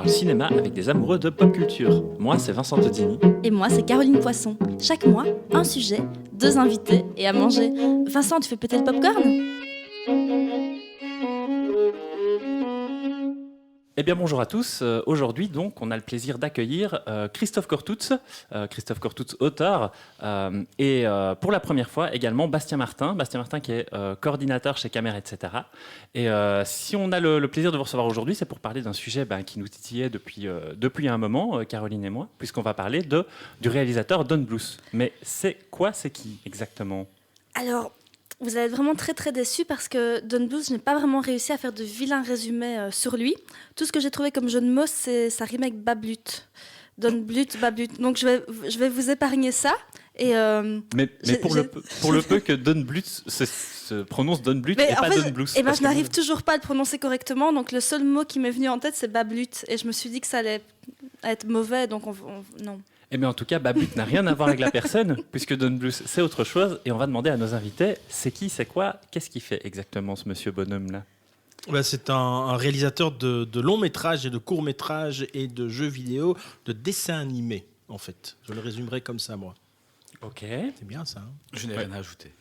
parle cinéma avec des amoureux de pop culture. Moi, c'est Vincent Todini. Et moi, c'est Caroline Poisson. Chaque mois, un sujet, 2 invités et à manger. Vincent, tu fais péter le popcorn ? Eh bien, bonjour à tous. Aujourd'hui, donc, on a le plaisir d'accueillir Christophe Cortouz, auteur, et pour la première fois également Bastien Martin qui est coordinateur chez Caméra, etc. Et si on a le plaisir de vous recevoir aujourd'hui, c'est pour parler d'un sujet qui nous titillait depuis un moment, Caroline et moi, puisqu'on va parler du réalisateur Don Bluth. Mais c'est qui exactement ? Alors, vous allez être vraiment très très déçus parce que Don Bluth, je n'ai pas vraiment réussi à faire de vilains résumés sur lui. Tout ce que j'ai trouvé comme jeu de mots, ça rime avec Bablut. Don Bluth, Bablut. Donc je vais vous épargner ça. Et mais pour le peu que Don Bluth se prononce Don Bluth et pas Don Bluth. Je n'arrive toujours pas à le prononcer correctement. Donc le seul mot qui m'est venu en tête, c'est Bablut. Et je me suis dit que ça allait être mauvais, donc non. Eh bien, en tout cas, Bablut n'a rien à voir avec la personne, puisque Don Bluth, c'est autre chose. Et on va demander à nos invités, c'est qui, c'est quoi, qu'est-ce qu'il fait exactement, ce monsieur bonhomme-là ? C'est un réalisateur de longs métrages et de courts métrages et de jeux vidéo, de dessins animés, en fait. Je le résumerai comme ça, moi. Ok. C'est bien ça. Je n'ai rien à ajouter.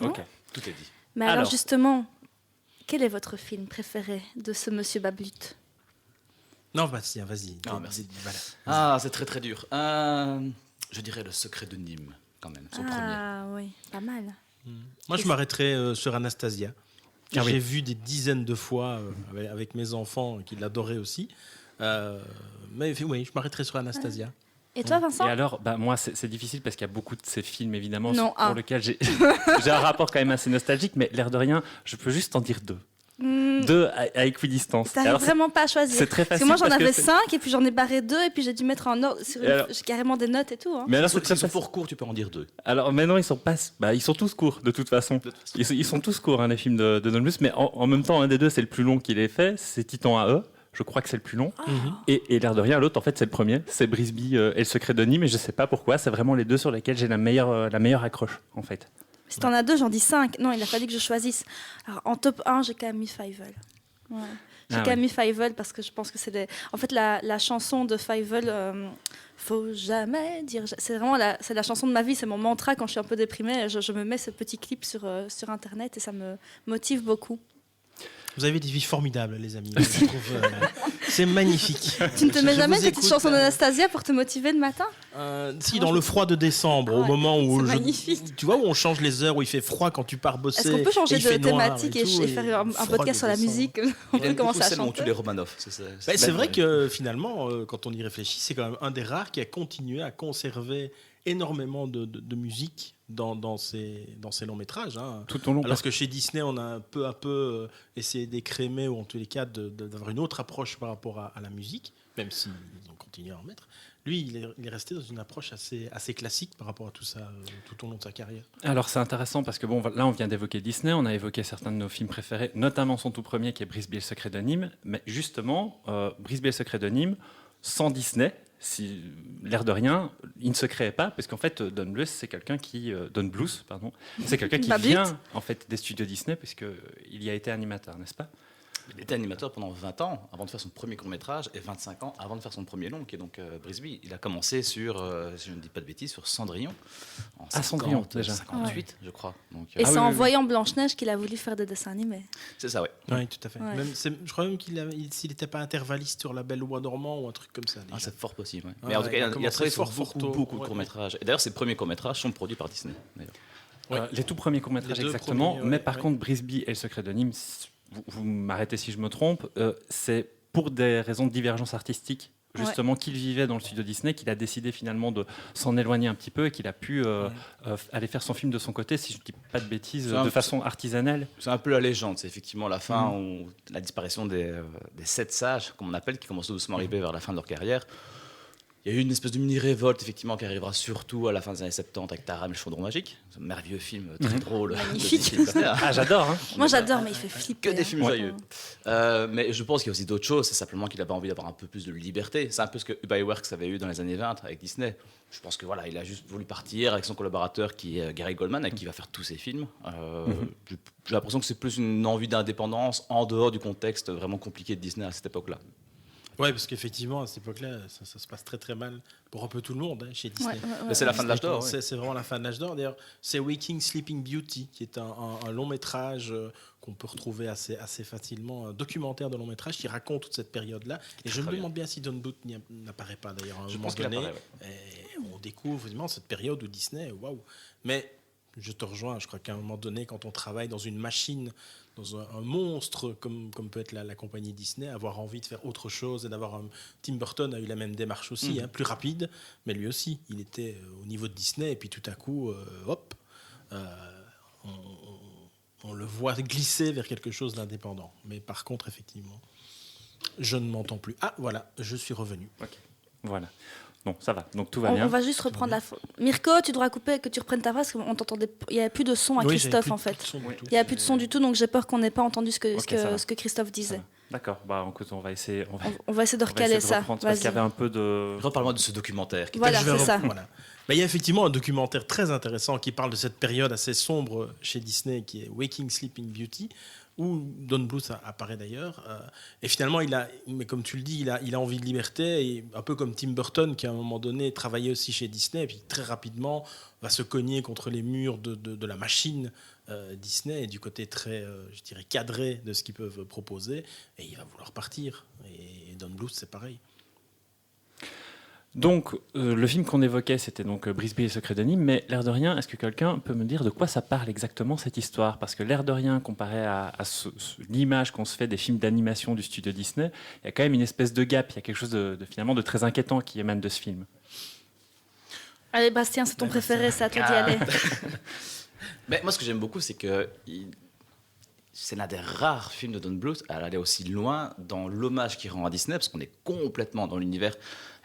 Ok. Tout est dit. Mais alors justement, quel est votre film préféré de ce monsieur Bablut ? Non, Bastien, vas-y. Non, merci. Voilà. Ah, c'est très très dur. Je dirais Le Secret de Nîmes, quand même, son premier. Ah oui, pas mal. Moi, je m'arrêterai sur Anastasia. J'ai vu des dizaines de fois avec mes enfants qui l'adoraient aussi. Mais oui, je m'arrêterai sur Anastasia. Et toi, Vincent ? Et alors, moi, c'est difficile parce qu'il y a beaucoup de ces films, évidemment, Non, pour lesquels j'ai un rapport quand même assez nostalgique, mais l'air de rien, je peux juste en dire deux. Deux à équidistance. T'arrives vraiment pas à choisir. C'est très facile. Parce que moi, j'en avais 5 et puis j'en ai barré 2 et puis j'ai dû mettre en ordre. J'ai carrément des notes et tout. Hein. Mais alors, C'est très fort court, tu peux en dire 2. Alors maintenant, ils sont tous courts de toute façon. Ils sont tous courts, les films de Don Bluth, mais en même temps, un des deux, c'est le plus long qu'il ait fait, c'est Titan AE. Je crois que c'est le plus long. Et l'air de rien, l'autre, en fait, c'est le premier. C'est Brisby et Le Secret de Nîmes, mais je sais pas pourquoi. C'est vraiment les deux sur lesquels j'ai la meilleure accroche, en fait. Si t'en as 2, j'en dis 5. Non, il a fallu que je choisisse. Alors, en top 1, j'ai quand même mis Fievel. Ouais. J'ai quand même mis Fievel parce que je pense que c'est en fait la chanson de Fievel, faut jamais dire. C'est vraiment la chanson de ma vie, c'est mon mantra quand je suis un peu déprimée. Je me mets ce petit clip sur Internet et ça me motive beaucoup. Vous avez des vies formidables, les amis. Je trouve, c'est magnifique. Tu ne te mets jamais une petite chanson d'Anastasia pour te motiver le matin ? Si, dans le froid de décembre, au moment où magnifique. Tu vois, où on change les heures, où il fait froid quand tu pars bosser. Est-ce qu'on peut changer de thématique et faire un podcast sur la musique ? On peut commencer à chanter. On tue les Romanov. C'est vrai que finalement, quand on y réfléchit, c'est quand même un des rares qui a continué à conserver énormément de musique dans ces longs métrages. Tout au long. Alors que chez Disney, on a peu à peu essayé d'écrémer, ou en tous les cas d'avoir une autre approche par rapport à la musique, même s'ils ont continué à en mettre. Lui, il est resté dans une approche assez classique par rapport à tout ça, tout au long de sa carrière. Alors c'est intéressant parce que là on vient d'évoquer Disney, on a évoqué certains de nos films préférés, notamment son tout premier qui est Brisby et le Secret de Nîmes, mais justement, Brisby et le Secret de Nîmes, sans Disney, si l'air de rien, il ne se créait pas, parce qu'en fait, Don Bluth, c'est quelqu'un qui vient en fait des studios Disney, puisqu'il y a été animateur, n'est-ce pas ? Il était animateur pendant 20 ans avant de faire son premier court-métrage et 25 ans avant de faire son premier long, qui est donc Brisby. Il a commencé sur, si je ne dis pas de bêtises, sur Cendrillon. En Cendrillon, déjà. 58, je crois. Donc, et c'est en voyant Blanche-Neige qu'il a voulu faire des dessins animés. C'est ça, oui. Oui, tout à fait. Ouais. Je crois même s'il n'était pas intervalliste sur La Belle au Bois dormant ou un truc comme ça. C'est fort possible. Ouais. Mais en tout cas, il a travaillé sur beaucoup de courts-métrages. Et d'ailleurs, ses premiers courts-métrages sont produits par Disney. Les tout premiers courts-métrages, exactement. Mais par contre, Brisby et le Secret de Nîmes, vous m'arrêtez si je me trompe, c'est pour des raisons de divergence artistique, justement, qu'il vivait dans le studio Disney, qu'il a décidé finalement de s'en éloigner un petit peu et qu'il a pu aller faire son film de son côté, si je ne dis pas de bêtises, de façon artisanale. C'est un peu la légende, c'est effectivement la fin, la disparition des 7 sages, comme on appelle, qui commencent doucement à arriver vers la fin de leur carrière. Il y a eu une espèce de mini-révolte, effectivement, qui arrivera surtout à la fin des années 70 avec Taram et le Chaudron Magique. C'est un merveilleux film, très drôle. Magnifique. J'adore. Moi, j'adore, mais il fait flipper. Que des films joyeux. Mais je pense qu'il y a aussi d'autres choses. C'est simplement qu'il avait envie d'avoir un peu plus de liberté. C'est un peu ce que Ub Iwerks avait eu dans les années 20 avec Disney. Je pense que il a juste voulu partir avec son collaborateur qui est Gary Goldman, avec qui il va faire tous ses films. J'ai l'impression que c'est plus une envie d'indépendance en dehors du contexte vraiment compliqué de Disney à cette époque-là. Ouais, parce qu'effectivement, à cette époque-là, ça se passe très très mal pour un peu tout le monde chez Disney. Mais c'est la fin de l'âge d'or. C'est vraiment la fin de l'âge d'or. D'ailleurs, c'est Waking Sleeping Beauty, qui est un long métrage qu'on peut retrouver assez facilement, un documentaire de long métrage qui raconte toute cette période-là. Et je me demande bien si Don Bluth n'apparaît pas d'ailleurs. Je pense qu'il apparaît. Et on découvre vraiment cette période où Disney, waouh. Mais je te rejoins, je crois qu'à un moment donné, quand on travaille dans une machine, dans un monstre comme peut être la compagnie Disney, avoir envie de faire autre chose et d'avoir Tim Burton a eu la même démarche aussi, plus rapide, mais lui aussi, il était au niveau de Disney et puis tout à coup, on le voit glisser vers quelque chose d'indépendant. Mais par contre, effectivement, je ne m'entends plus. Ah, voilà, je suis revenu. Okay. Voilà. Bon, ça va, donc tout va bien. On va juste reprendre la... Mirko, tu devras couper, que tu reprennes ta phrase, parce qu'on t'entendait... Il n'y avait plus de son à Christophe, en fait. Il n'y a plus de son du tout, donc j'ai peur qu'on n'ait pas entendu ce que Christophe disait. D'accord, bah, écoute, on va essayer de recaler ça. Parce qu'il y avait un peu de... Reparle-moi de ce documentaire. Voilà, c'est ça. Voilà. Il y a effectivement un documentaire très intéressant qui parle de cette période assez sombre chez Disney, qui est Waking Sleeping Beauty, où Don Bluth apparaît d'ailleurs. Et finalement, mais comme tu le dis, il a envie de liberté, et un peu comme Tim Burton, qui à un moment donné travaillait aussi chez Disney, et puis très rapidement va se cogner contre les murs de la machine Disney, et du côté très, je dirais, cadré de ce qu'ils peuvent proposer, et il va vouloir partir. Et Don Bluth, c'est pareil. Donc, le film qu'on évoquait, c'était donc Brisby et le secret de Nîmes, mais l'air de rien, est-ce que quelqu'un peut me dire de quoi ça parle exactement cette histoire? Parce que l'air de rien, comparé à l'image qu'on se fait des films d'animation du studio Disney, il y a quand même une espèce de gap, il y a quelque chose finalement de très inquiétant qui émane de ce film. Allez, Bastien, c'est ton préféré, c'est à toi d'y aller. Mais moi, ce que j'aime beaucoup, c'est que c'est l'un des rares films de Don Bluth à aller aussi loin dans l'hommage qu'il rend à Disney, parce qu'on est complètement dans l'univers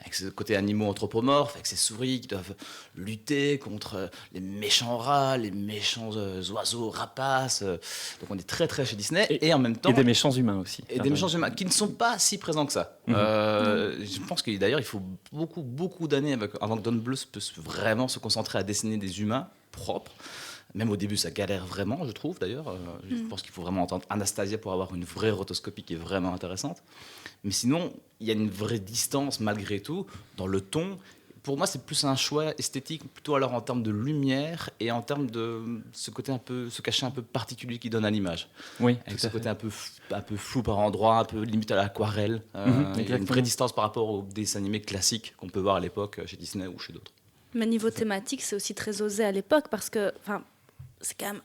avec ce côté animaux anthropomorphes, avec ces souris qui doivent lutter contre les méchants rats, les méchants oiseaux rapaces. Donc on est très très chez Disney, et en même temps... Et des méchants humains aussi. Et des méchants humains qui ne sont pas si présents que ça. Je pense que d'ailleurs il faut beaucoup d'années avant que Don Bluth puisse vraiment se concentrer à dessiner des humains propres. Même au début, ça galère vraiment, je trouve, d'ailleurs. Je pense qu'il faut vraiment entendre Anastasia pour avoir une vraie rotoscopie qui est vraiment intéressante. Mais sinon, il y a une vraie distance, malgré tout, dans le ton. Pour moi, c'est plus un choix esthétique, plutôt alors en termes de lumière et en termes de ce côté ce cachet un peu particulier qui donne à l'image. Oui, avec ce côté un peu flou par endroits, un peu limite à l'aquarelle. Il y a une vraie distance par rapport aux dessins animés classiques qu'on peut voir à l'époque chez Disney ou chez d'autres. Mais niveau thématique, c'est aussi très osé à l'époque, parce que... c'est quand même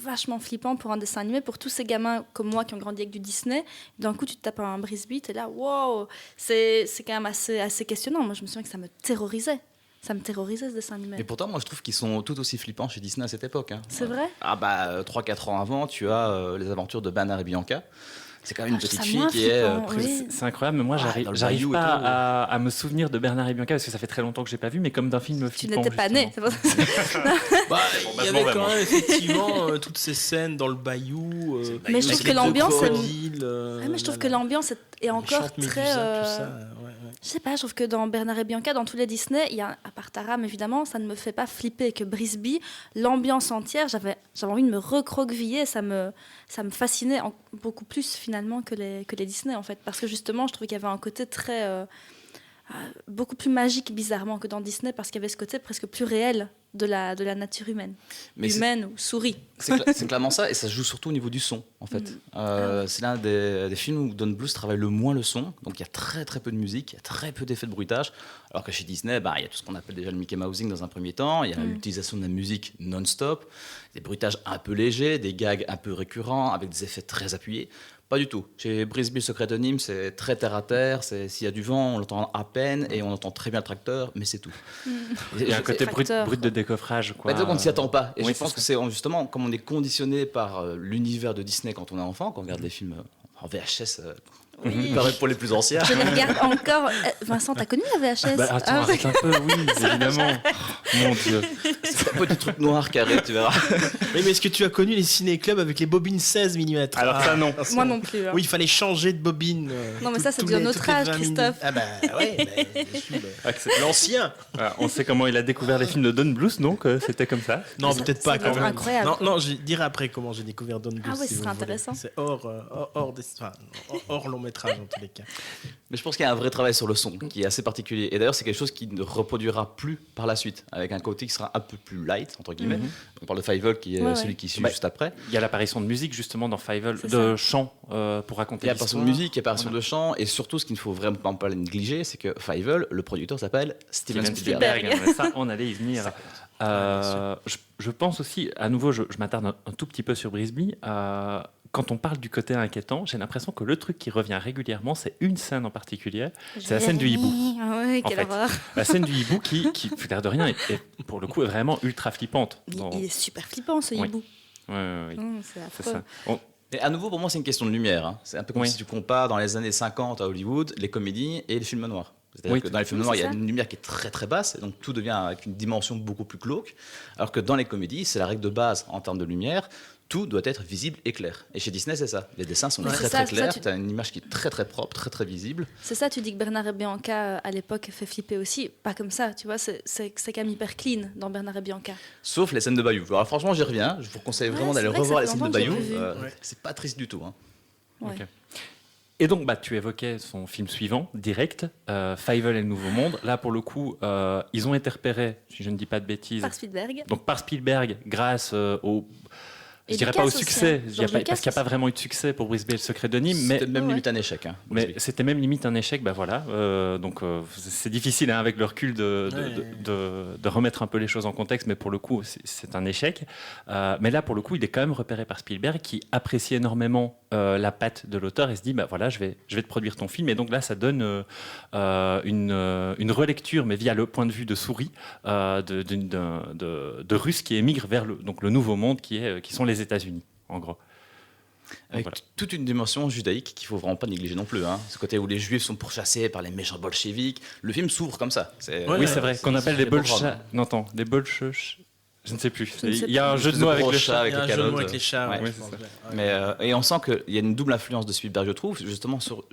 vachement flippant pour un dessin animé, pour tous ces gamins comme moi qui ont grandi avec du Disney. D'un coup, tu te tapes un Brisby, t'es là, wow, c'est quand même assez questionnant. Moi, je me souviens que ça me terrorisait. Ça me terrorisait, ce dessin animé. Mais pourtant, moi, je trouve qu'ils sont tout aussi flippants chez Disney à cette époque. C'est vrai ? 3-4 ans avant, tu as les aventures de Bernard et Bianca. C'est quand même une petite fille qui est... C'est incroyable, mais moi, j'arrive pas à me souvenir de Bernard et Bianca, parce que ça fait très longtemps que je n'ai pas vu, mais comme d'un film flippant. Tu n'étais pas né, c'est pour ça. Il y avait quand même effectivement toutes ces scènes dans le bayou. Mais je trouve que l'ambiance... mais je trouve que l'ambiance est encore très... Je sais pas, je trouve que dans Bernard et Bianca, dans tous les Disney, il y a, à part Taram évidemment, ça ne me fait pas flipper, que Brisby, l'ambiance entière, j'avais envie de me recroqueviller, ça me fascinait beaucoup plus finalement que les Disney en fait, parce que justement je trouvais qu'il y avait un côté très beaucoup plus magique bizarrement que dans Disney, parce qu'il y avait ce côté presque plus réel de la nature humaine, ou souris. C'est clairement ça, et ça se joue surtout au niveau du son en fait. C'est l'un des films où Don Bluth travaille le moins le son, donc il y a très très peu de musique, il y a très peu d'effets de bruitage, alors que chez Disney, il y a tout ce qu'on appelle déjà le Mickey Mousing dans un premier temps, il y a l'utilisation de la musique non-stop, des bruitages un peu légers, des gags un peu récurrents, avec des effets très appuyés. Pas du tout. Chez Brisby, le secret de Nîmes, c'est très terre à terre. S'il y a du vent, on l'entend à peine et on entend très bien le tracteur, mais c'est tout. Il y a un côté brut de décoffrage. Donc on ne s'y attend pas. Et je pense que c'est justement comme on est conditionné par l'univers de Disney quand on est enfant, quand on regarde les films en VHS. Pour les plus anciens. Je les regarde encore. Vincent, t'as connu la VHS? Arrête un peu, oui, évidemment. Mon Dieu. C'est un peu du truc noir carré, tu verras. Oui, mais est-ce que tu as connu les ciné-clubs avec les bobines 16 mm? Alors ça, non. Moi non plus. Oui, il fallait changer de bobine. Non, mais ça, c'est de notre âge, Christophe. C'est l'ancien. On sait comment il a découvert les films de Don Bluth, donc c'était comme ça. Non, peut-être pas quand même. Incroyable. Non, je dirai après comment j'ai découvert Don Bluth. Ah oui, ce serait intéressant. C'est hors long métrage en tous les cas. Mais je pense qu'il y a un vrai travail sur le son qui est assez particulier. Et d'ailleurs, c'est quelque chose qui ne reproduira plus par la suite, avec un côté qui sera un peu plus light, entre guillemets. On parle de Fievel, qui est celui qui suit juste après. Il y a l'apparition de musique, justement, dans Fievel, C'est de chant pour raconter Il y a l'histoire. l'apparition de musique, il y a l'apparition de chant, et surtout, ce qu'il ne faut vraiment pas négliger, c'est que Fievel, le producteur s'appelle Steven Spielberg. Ouais, ça, on allait y venir. Je pense aussi, à nouveau, je m'attarde un tout petit peu sur Brisby. Quand on parle du côté inquiétant, j'ai l'impression que le truc qui revient régulièrement, c'est une scène en particulier. C'est la scène du hibou. Ah ouais, En quelle fait, horreur. la scène du hibou qui l'air de rien, est, pour le coup, est vraiment ultra flippante. Il est super flippant, ce Oui. hibou. Ouais. C'est C'est affreux. ça. Bon, Et à nouveau, pour moi, c'est une question de lumière. Hein. C'est un peu comme Oui. si tu compares dans les années 50 à Hollywood les comédies et les films noirs. C'est-à-dire que dans les films noirs, il y a c'est ça. une lumière qui est très très basse, et donc tout devient avec une dimension beaucoup plus glauque. Alors que dans les comédies, c'est la règle de base en termes de lumière, tout doit être visible et clair. Et chez Disney, c'est ça. Les dessins sont Mais très c'est ça, très c'est ça, clairs, tu- tu as une image qui est très très propre, très très visible. C'est ça, tu dis que Bernard et Bianca, à l'époque, fait flipper aussi. Pas comme ça, tu vois, c'est quand même hyper clean dans Bernard et Bianca. Sauf les scènes de Bayou. Alors franchement, j'y reviens. Je vous conseille vraiment c'est d'aller vrai que revoir ça les fait scènes de longtemps que j'ai Bayou. pas vu. Ouais. C'est pas triste du tout. Hein. Ouais. Ok. Et donc, tu évoquais son film suivant, direct, Fievel et le Nouveau Monde. Là, pour le coup, ils ont été repérés, si je ne dis pas de bêtises, Par Spielberg. donc par Spielberg, grâce au... Je Et dirais Lucas pas au aussi, succès, hein. je dirais George pas- Lucas parce qu'il n'y a pas aussi. vraiment eu de succès pour Brisby et le secret de Nîmes, mais C'était même Ouais. limite un échec. Hein, mais Brisby. c'était même limite un échec, voilà. Donc c'est difficile hein, avec le recul de remettre un peu les choses en contexte, mais pour le coup c'est un échec. Mais là pour le coup il est quand même repéré par Spielberg qui apprécie énormément la patte de l'auteur et se dit voilà je vais te produire ton film et donc là ça donne une relecture mais via le point de vue de Souris de Russes qui émigrent vers donc le Nouveau Monde qui sont les États-Unis en gros. Avec Voilà. toute une dimension judaïque qu'il faut vraiment pas négliger non plus. Hein. Ce côté où les juifs sont pourchassés par les méchants bolcheviks. Le film s'ouvre comme ça. Oui, c'est vrai, qu'on appelle les Bolcheviks. bolchas. Non, attends, les bolchas. Je ne sais plus. Je ne sais Il y a un plus. jeu de mots avec gros le chat chat. avec Il y a le un jeu de mots calotte. avec les chats. Ouais, ouais, c'est je pense, ça. ouais. Mais, et on sent qu'il y a une double influence de Spielberg, je trouve, justement sur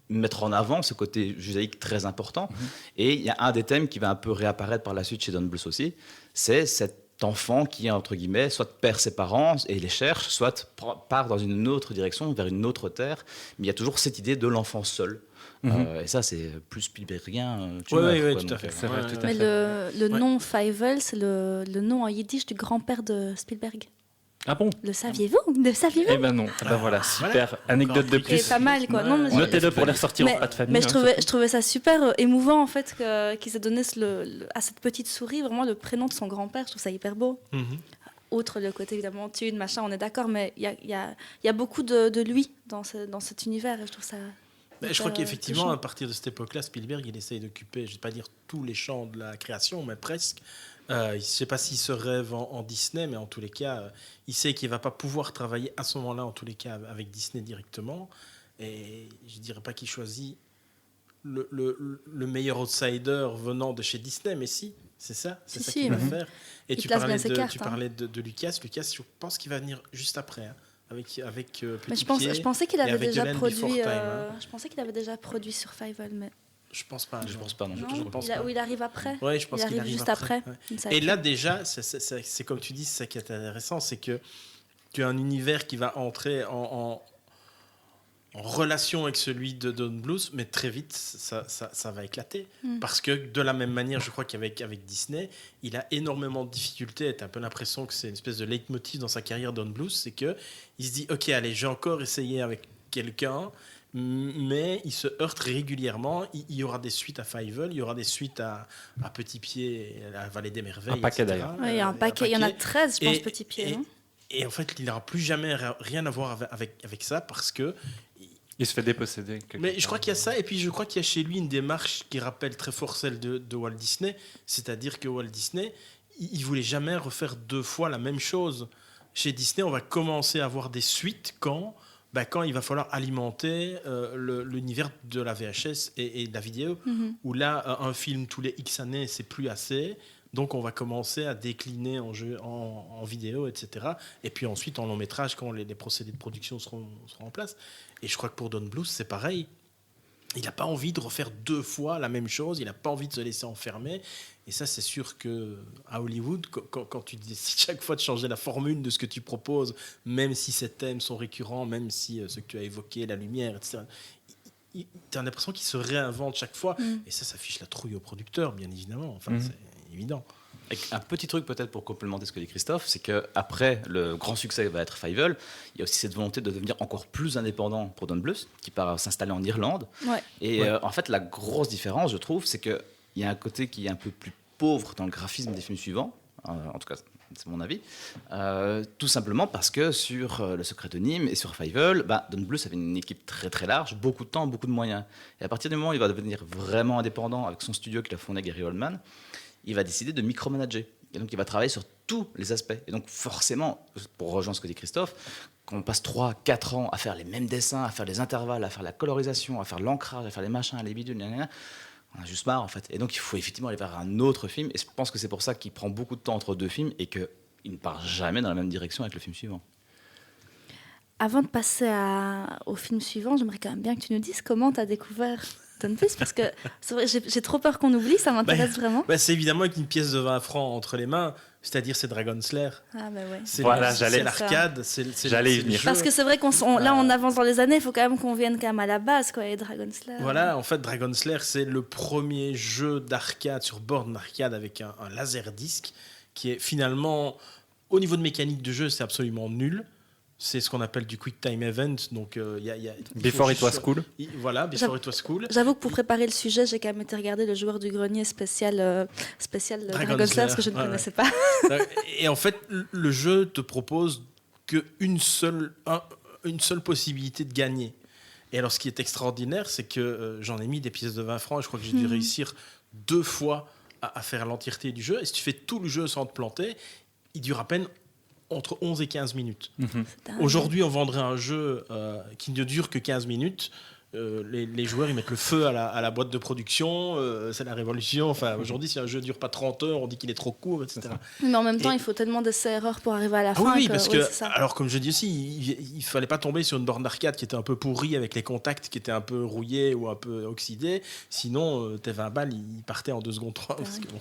mettre en avant ce côté judaïque très important. Et il y a un des thèmes qui va un peu réapparaître par la suite chez Don Bluth aussi, c'est cet enfant qui, entre guillemets, soit perd ses parents et les cherche, soit part dans une autre direction, vers une autre terre. Mais il y a toujours cette idée de l'enfant seul. Et ça, c'est plus Spielbergien. Oui, quoi, tout à donc, fait. C'est vrai, tout à Mais fait. le Ouais. nom Fievel, c'est le nom en yiddish du grand-père de Spielberg. Ah bon? Le saviez-vous? Le saviez-vous? Eh ben non. Ah ben voilà, super. Voilà. Anecdote de Encore C'est plus. pas mal, quoi. Non, mais Notez-le pour les ressortir en pas de famille. mais hein, je trouvais ça super émouvant, en fait, qu'ils aient donné à cette petite souris vraiment le prénom de son grand-père. Je trouve ça hyper beau. Mhm. Outre le côté, évidemment, thune, machin, on est d'accord, mais il y a beaucoup de lui dans cet univers, et je trouve ça... Mais je crois hyper, qu'effectivement, touchant. à partir de cette époque-là, Spielberg, il essaye d'occuper, je ne vais pas dire tous les champs de la création, mais presque. Je ne sais pas s'il se rêve en Disney, mais en tous les cas, il sait qu'il ne va pas pouvoir travailler à ce moment-là, en tous les cas, avec Disney directement. Et je ne dirais pas qu'il choisit le meilleur outsider venant de chez Disney, mais si, c'est ça, c'est Si, ça si, qu'il va mhm. faire. Et Il tu place parlais, bien ses cartes, tu hein. parlais de Lucas. Lucas, je pense qu'il va venir juste après, hein, avec Petit Mais Pied. je pensais qu'il et avait avec déjà The Land produit. Before Time, hein. Je pensais qu'il avait déjà produit sur Fievel, mais Je pense pas. Je pense pas, non. non, je pense il, pas. il arrive après. Ouais, je pense Il qu'il arrive arrive juste après. Ouais. Je ne savais Et pas. là, déjà, c'est comme tu dis, c'est ça qui est intéressant, c'est que tu as un univers qui va entrer en relation avec celui de Don Bluth, mais très vite, ça va éclater. Parce que de la même manière, je crois qu'avec Disney, il a énormément de difficultés. Tu as un peu l'impression que c'est une espèce de leitmotiv dans sa carrière, Don Bluth, c'est qu'il se dit, OK, allez, j'ai encore essayé avec quelqu'un, mais il se heurte régulièrement. Il y aura des suites à Fievel, il y aura des suites à Petit Pied, à la Vallée des Merveilles. Un paquet, etc. d'ailleurs. Ouais, il y a un paquet, il y en a 13, je pense, Et- Petit Pied. hein. Et en fait, il n'aura plus jamais rien à voir avec ça parce que. Il se fait déposséder. quelque Mais je part. crois qu'il y a ça, et puis je crois qu'il y a chez lui une démarche qui rappelle très fort celle de Walt Disney, c'est-à-dire que Walt Disney, il voulait jamais refaire deux fois la même chose. Chez Disney, on va commencer à avoir des suites quand il va falloir alimenter l'univers de la VHS et de la vidéo, où là, un film tous les X années, c'est plus assez. Donc on va commencer à décliner en vidéo, etc. Et puis ensuite en long métrage quand les procédés de production seront en place. Et je crois que pour Don Bluth, c'est pareil. Il n'a pas envie de refaire deux fois la même chose, il n'a pas envie de se laisser enfermer. Et ça, c'est sûr qu'à Hollywood, quand tu décides chaque fois de changer la formule de ce que tu proposes, même si ces thèmes sont récurrents, même si ce que tu as évoqué, la lumière, etc., t'as l'impression qu'il se réinvente chaque fois. Et ça fiche la trouille au producteur, bien évidemment. Enfin, c'est évident. Et un petit truc peut-être pour complémenter ce que dit Christophe, c'est qu'après le grand succès va être Fievel, il y a aussi cette volonté de devenir encore plus indépendant pour Don Bluth, qui part s'installer en Irlande. Ouais. Et en fait, la grosse différence, je trouve, c'est qu'il y a un côté qui est un peu plus pauvre dans le graphisme des films suivants, en tout cas c'est mon avis, tout simplement parce que sur Le Secret de Nîmes et sur Fievel, Don Bluth avait une équipe très très large, beaucoup de temps, beaucoup de moyens. Et à partir du moment où il va devenir vraiment indépendant avec son studio qu'il a fondé, Gary Oldman, il va décider de micromanager. Et donc, il va travailler sur tous les aspects. Et donc, forcément, pour rejoindre ce que dit Christophe, quand on passe 3-4 ans à faire les mêmes dessins, à faire les intervalles, à faire la colorisation, à faire l'ancrage, à faire les machins, les bidules, on a juste marre, en fait. Et donc, il faut effectivement aller vers un autre film. Et je pense que c'est pour ça qu'il prend beaucoup de temps entre deux films et qu'il ne part jamais dans la même direction avec le film suivant. Avant de passer au film suivant, j'aimerais quand même bien que tu nous dises comment tu as découvert Don Bluth, parce que c'est vrai, j'ai trop peur qu'on oublie, ça m'intéresse vraiment. C'est évidemment avec une pièce de 20 francs entre les mains, c'est-à-dire c'est Dragon Slayer. Ah bah ouais. C'est j'allais l'arcade, j'allais y venir. Parce que c'est vrai là on avance dans les années, il faut quand même qu'on vienne quand même à la base, quoi, et Dragon Slayer. Voilà, en fait Dragon Slayer c'est le premier jeu d'arcade sur borne d'arcade avec un laser disc qui est finalement, au niveau de mécanique de jeu, c'est absolument nul. C'est ce qu'on appelle du quick time event. Donc, Before it was cool. Voilà, Before it was cool. J'avoue que pour préparer le sujet, j'ai quand même été regarder le joueur du grenier spécial Dragon Slayer, parce que je ne connaissais pas. Et en fait, le jeu te propose qu'une seule possibilité de gagner. Et alors, ce qui est extraordinaire, c'est que j'en ai mis des pièces de 20 francs. Et je crois que j'ai dû réussir 2 fois à faire l'entièreté du jeu. Et si tu fais tout le jeu sans te planter, il dure à peine entre 11 et 15 minutes. Aujourd'hui, on vendrait un jeu qui ne dure que 15 minutes. Les joueurs, ils mettent le feu à la boîte de production. C'est la révolution. Enfin, aujourd'hui, si un jeu ne dure pas 30 heures, on dit qu'il est trop court, etc. Mais en même temps, il faut tellement d'essais-erreurs pour arriver à la fin. Oui, parce que, alors comme je dis aussi, il ne fallait pas tomber sur une borne d'arcade qui était un peu pourrie, avec les contacts qui étaient un peu rouillés ou un peu oxydés. Sinon, tes 20 balles, ils partaient en 2 secondes 3. Parce que, bon.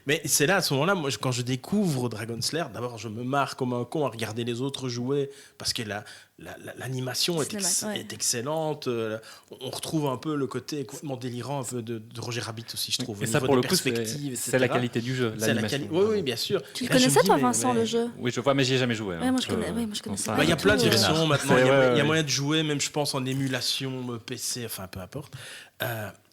Mais c'est là, à ce moment-là, moi, quand je découvre Dragon Slayer, d'abord, je me marre comme un con à regarder les autres jouer, parce que l'animation est excellente. On retrouve un peu le côté complètement délirant un peu de Roger Rabbit aussi, je trouve. Et ça, pour le coup, c'est la qualité du jeu, l'animation. Oui, bien sûr. Tu le connaissais, toi, Vincent, le jeu ? Oui, je vois, mais j'y ai jamais joué. Ouais, moi, je connaissais pas. Il y a plein de versions maintenant. Il y a moyen de jouer, même, je pense, en émulation PC, enfin, peu importe.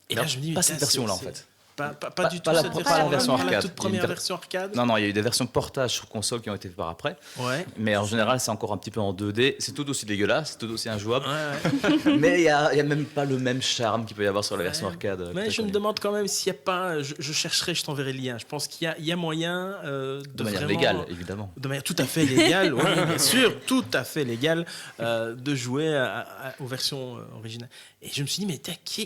Et là, je me dis, pas cette version-là, en fait. Pas du tout la version arcade. La toute première version arcade. Non, il y a eu des versions portage sur console qui ont été faites par après. Ouais. Mais en général, c'est encore un petit peu en 2D. C'est tout aussi dégueulasse, c'est tout aussi injouable. Ouais. Mais il y a même pas le même charme qu'il peut y avoir sur la version arcade. Mais je me demande quand même s'il n'y a pas. Je chercherai, je t'enverrai le lien. Je pense qu'il y a moyen de manière vraiment, légale, évidemment. De manière tout à fait légale, oui, bien sûr, tout à fait légale, de jouer aux versions originales. Et je me suis dit, mais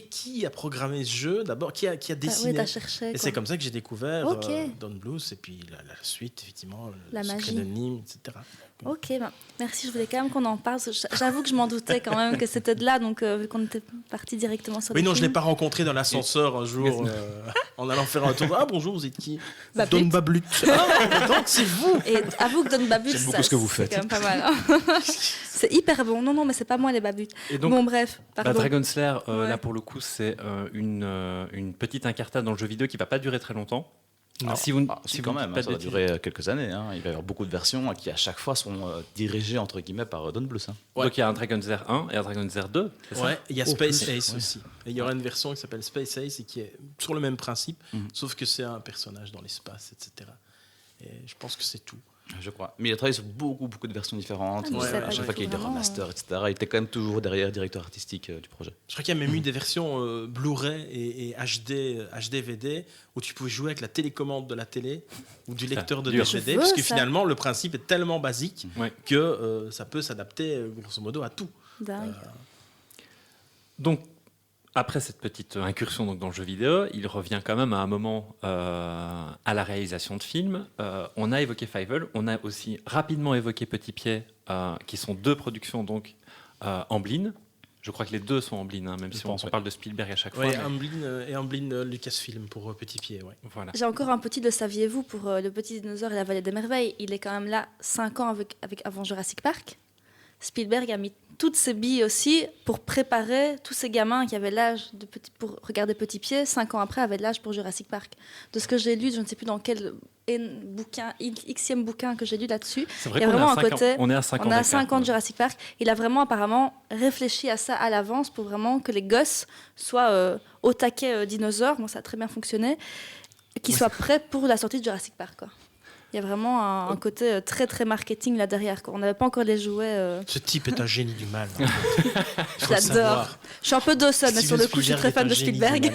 qui a programmé ce jeu d'abord, qui a dessiné? T'as cherché, et c'est comme ça que j'ai découvert Okay. Don Bluth et puis la suite, effectivement, la le Secret magie de Nîmes, etc. Ok, merci, je voulais quand même qu'on en parle. J'avoue que je m'en doutais quand même que c'était de là, donc vu qu'on était parti directement sur le Oui, non, je ne film. l'ai pas rencontré dans l'ascenseur un jour en allant faire un tour. Ah bonjour, vous êtes qui? Bablut. Don Bablut. Ah, donc c'est vous. Et avoue que Don Babut, J'aime beaucoup ce que vous faites. C'est quand même pas mal. Hein. C'est hyper bon. Non, mais c'est pas moi les Babut. Donc, bon, bref. Dragon Slayer, Ouais. là pour le coup, c'est une petite incartade dans le jeu vidéo qui va pas durer très longtemps. Non. Si vous, Si quand même, pas ça va de durer quelques années. Hein. Il va y avoir beaucoup de versions qui à chaque fois sont dirigées entre guillemets par Don Bluth. Hein. Ouais. Donc il y a un Dragon Slayer 1 et un Dragon Slayer 2, c'est ça? Ouais, il y a Space plus. Ace aussi. Et il y aura une version qui s'appelle Space Ace et qui est sur le même principe, sauf que c'est un personnage dans l'espace, etc. Et je pense que c'est tout. Je crois. Mais il a travaillé sur beaucoup de versions différentes. Ah, mais je savais à pas chaque du fois qu'il y a eu des tout, vraiment. remasters, etc. Il était quand même toujours derrière, directeur artistique du projet. Je crois qu'il y a même eu des versions Blu-ray et HDVD où tu pouvais jouer avec la télécommande de la télé ou du lecteur de dur. DVD, Je parce veux que ça. finalement le principe est tellement basique Ouais. que ça peut s'adapter grosso modo à tout. Dingue. Donc, après cette petite incursion donc, dans le jeu vidéo, il revient quand même à un moment à la réalisation de films. On a évoqué Fievel, on a aussi rapidement évoqué Petit Pied, qui sont deux productions donc Amblin. Je crois que les deux sont Amblin, hein, même si on parle de Spielberg à chaque fois. Ouais, mais- Amblin et Amblin Lucasfilm pour Petit Pied. Ouais. Voilà. J'ai encore un petit, le saviez-vous, pour Le Petit Dinosaure et la Vallée des Merveilles. Il est quand même là 5 ans avant Jurassic Park. Spielberg a mis toutes ces billes aussi pour préparer tous ces gamins qui avaient l'âge pour regarder Petit Pied, 5 ans après, avaient l'âge pour Jurassic Park. De ce que j'ai lu, je ne sais plus dans quel xème bouquin que j'ai lu là-dessus. C'est vrai Il y a qu'on vraiment est un côté, on est à 5 ans. on a 5 ans de Jurassic Park. Il a vraiment apparemment réfléchi à ça à l'avance pour vraiment que les gosses soient au taquet dinosaures. Bon, ça a très bien fonctionné. Qu'ils soient prêts pour la sortie de Jurassic Park, quoi. Il y a vraiment un côté très très marketing là derrière, quoi. On n'avait pas encore les jouets. Ce type est un génie du mal. J'adore. Je suis un peu Dawson, mais sur le coup, je suis très fan de Spielberg.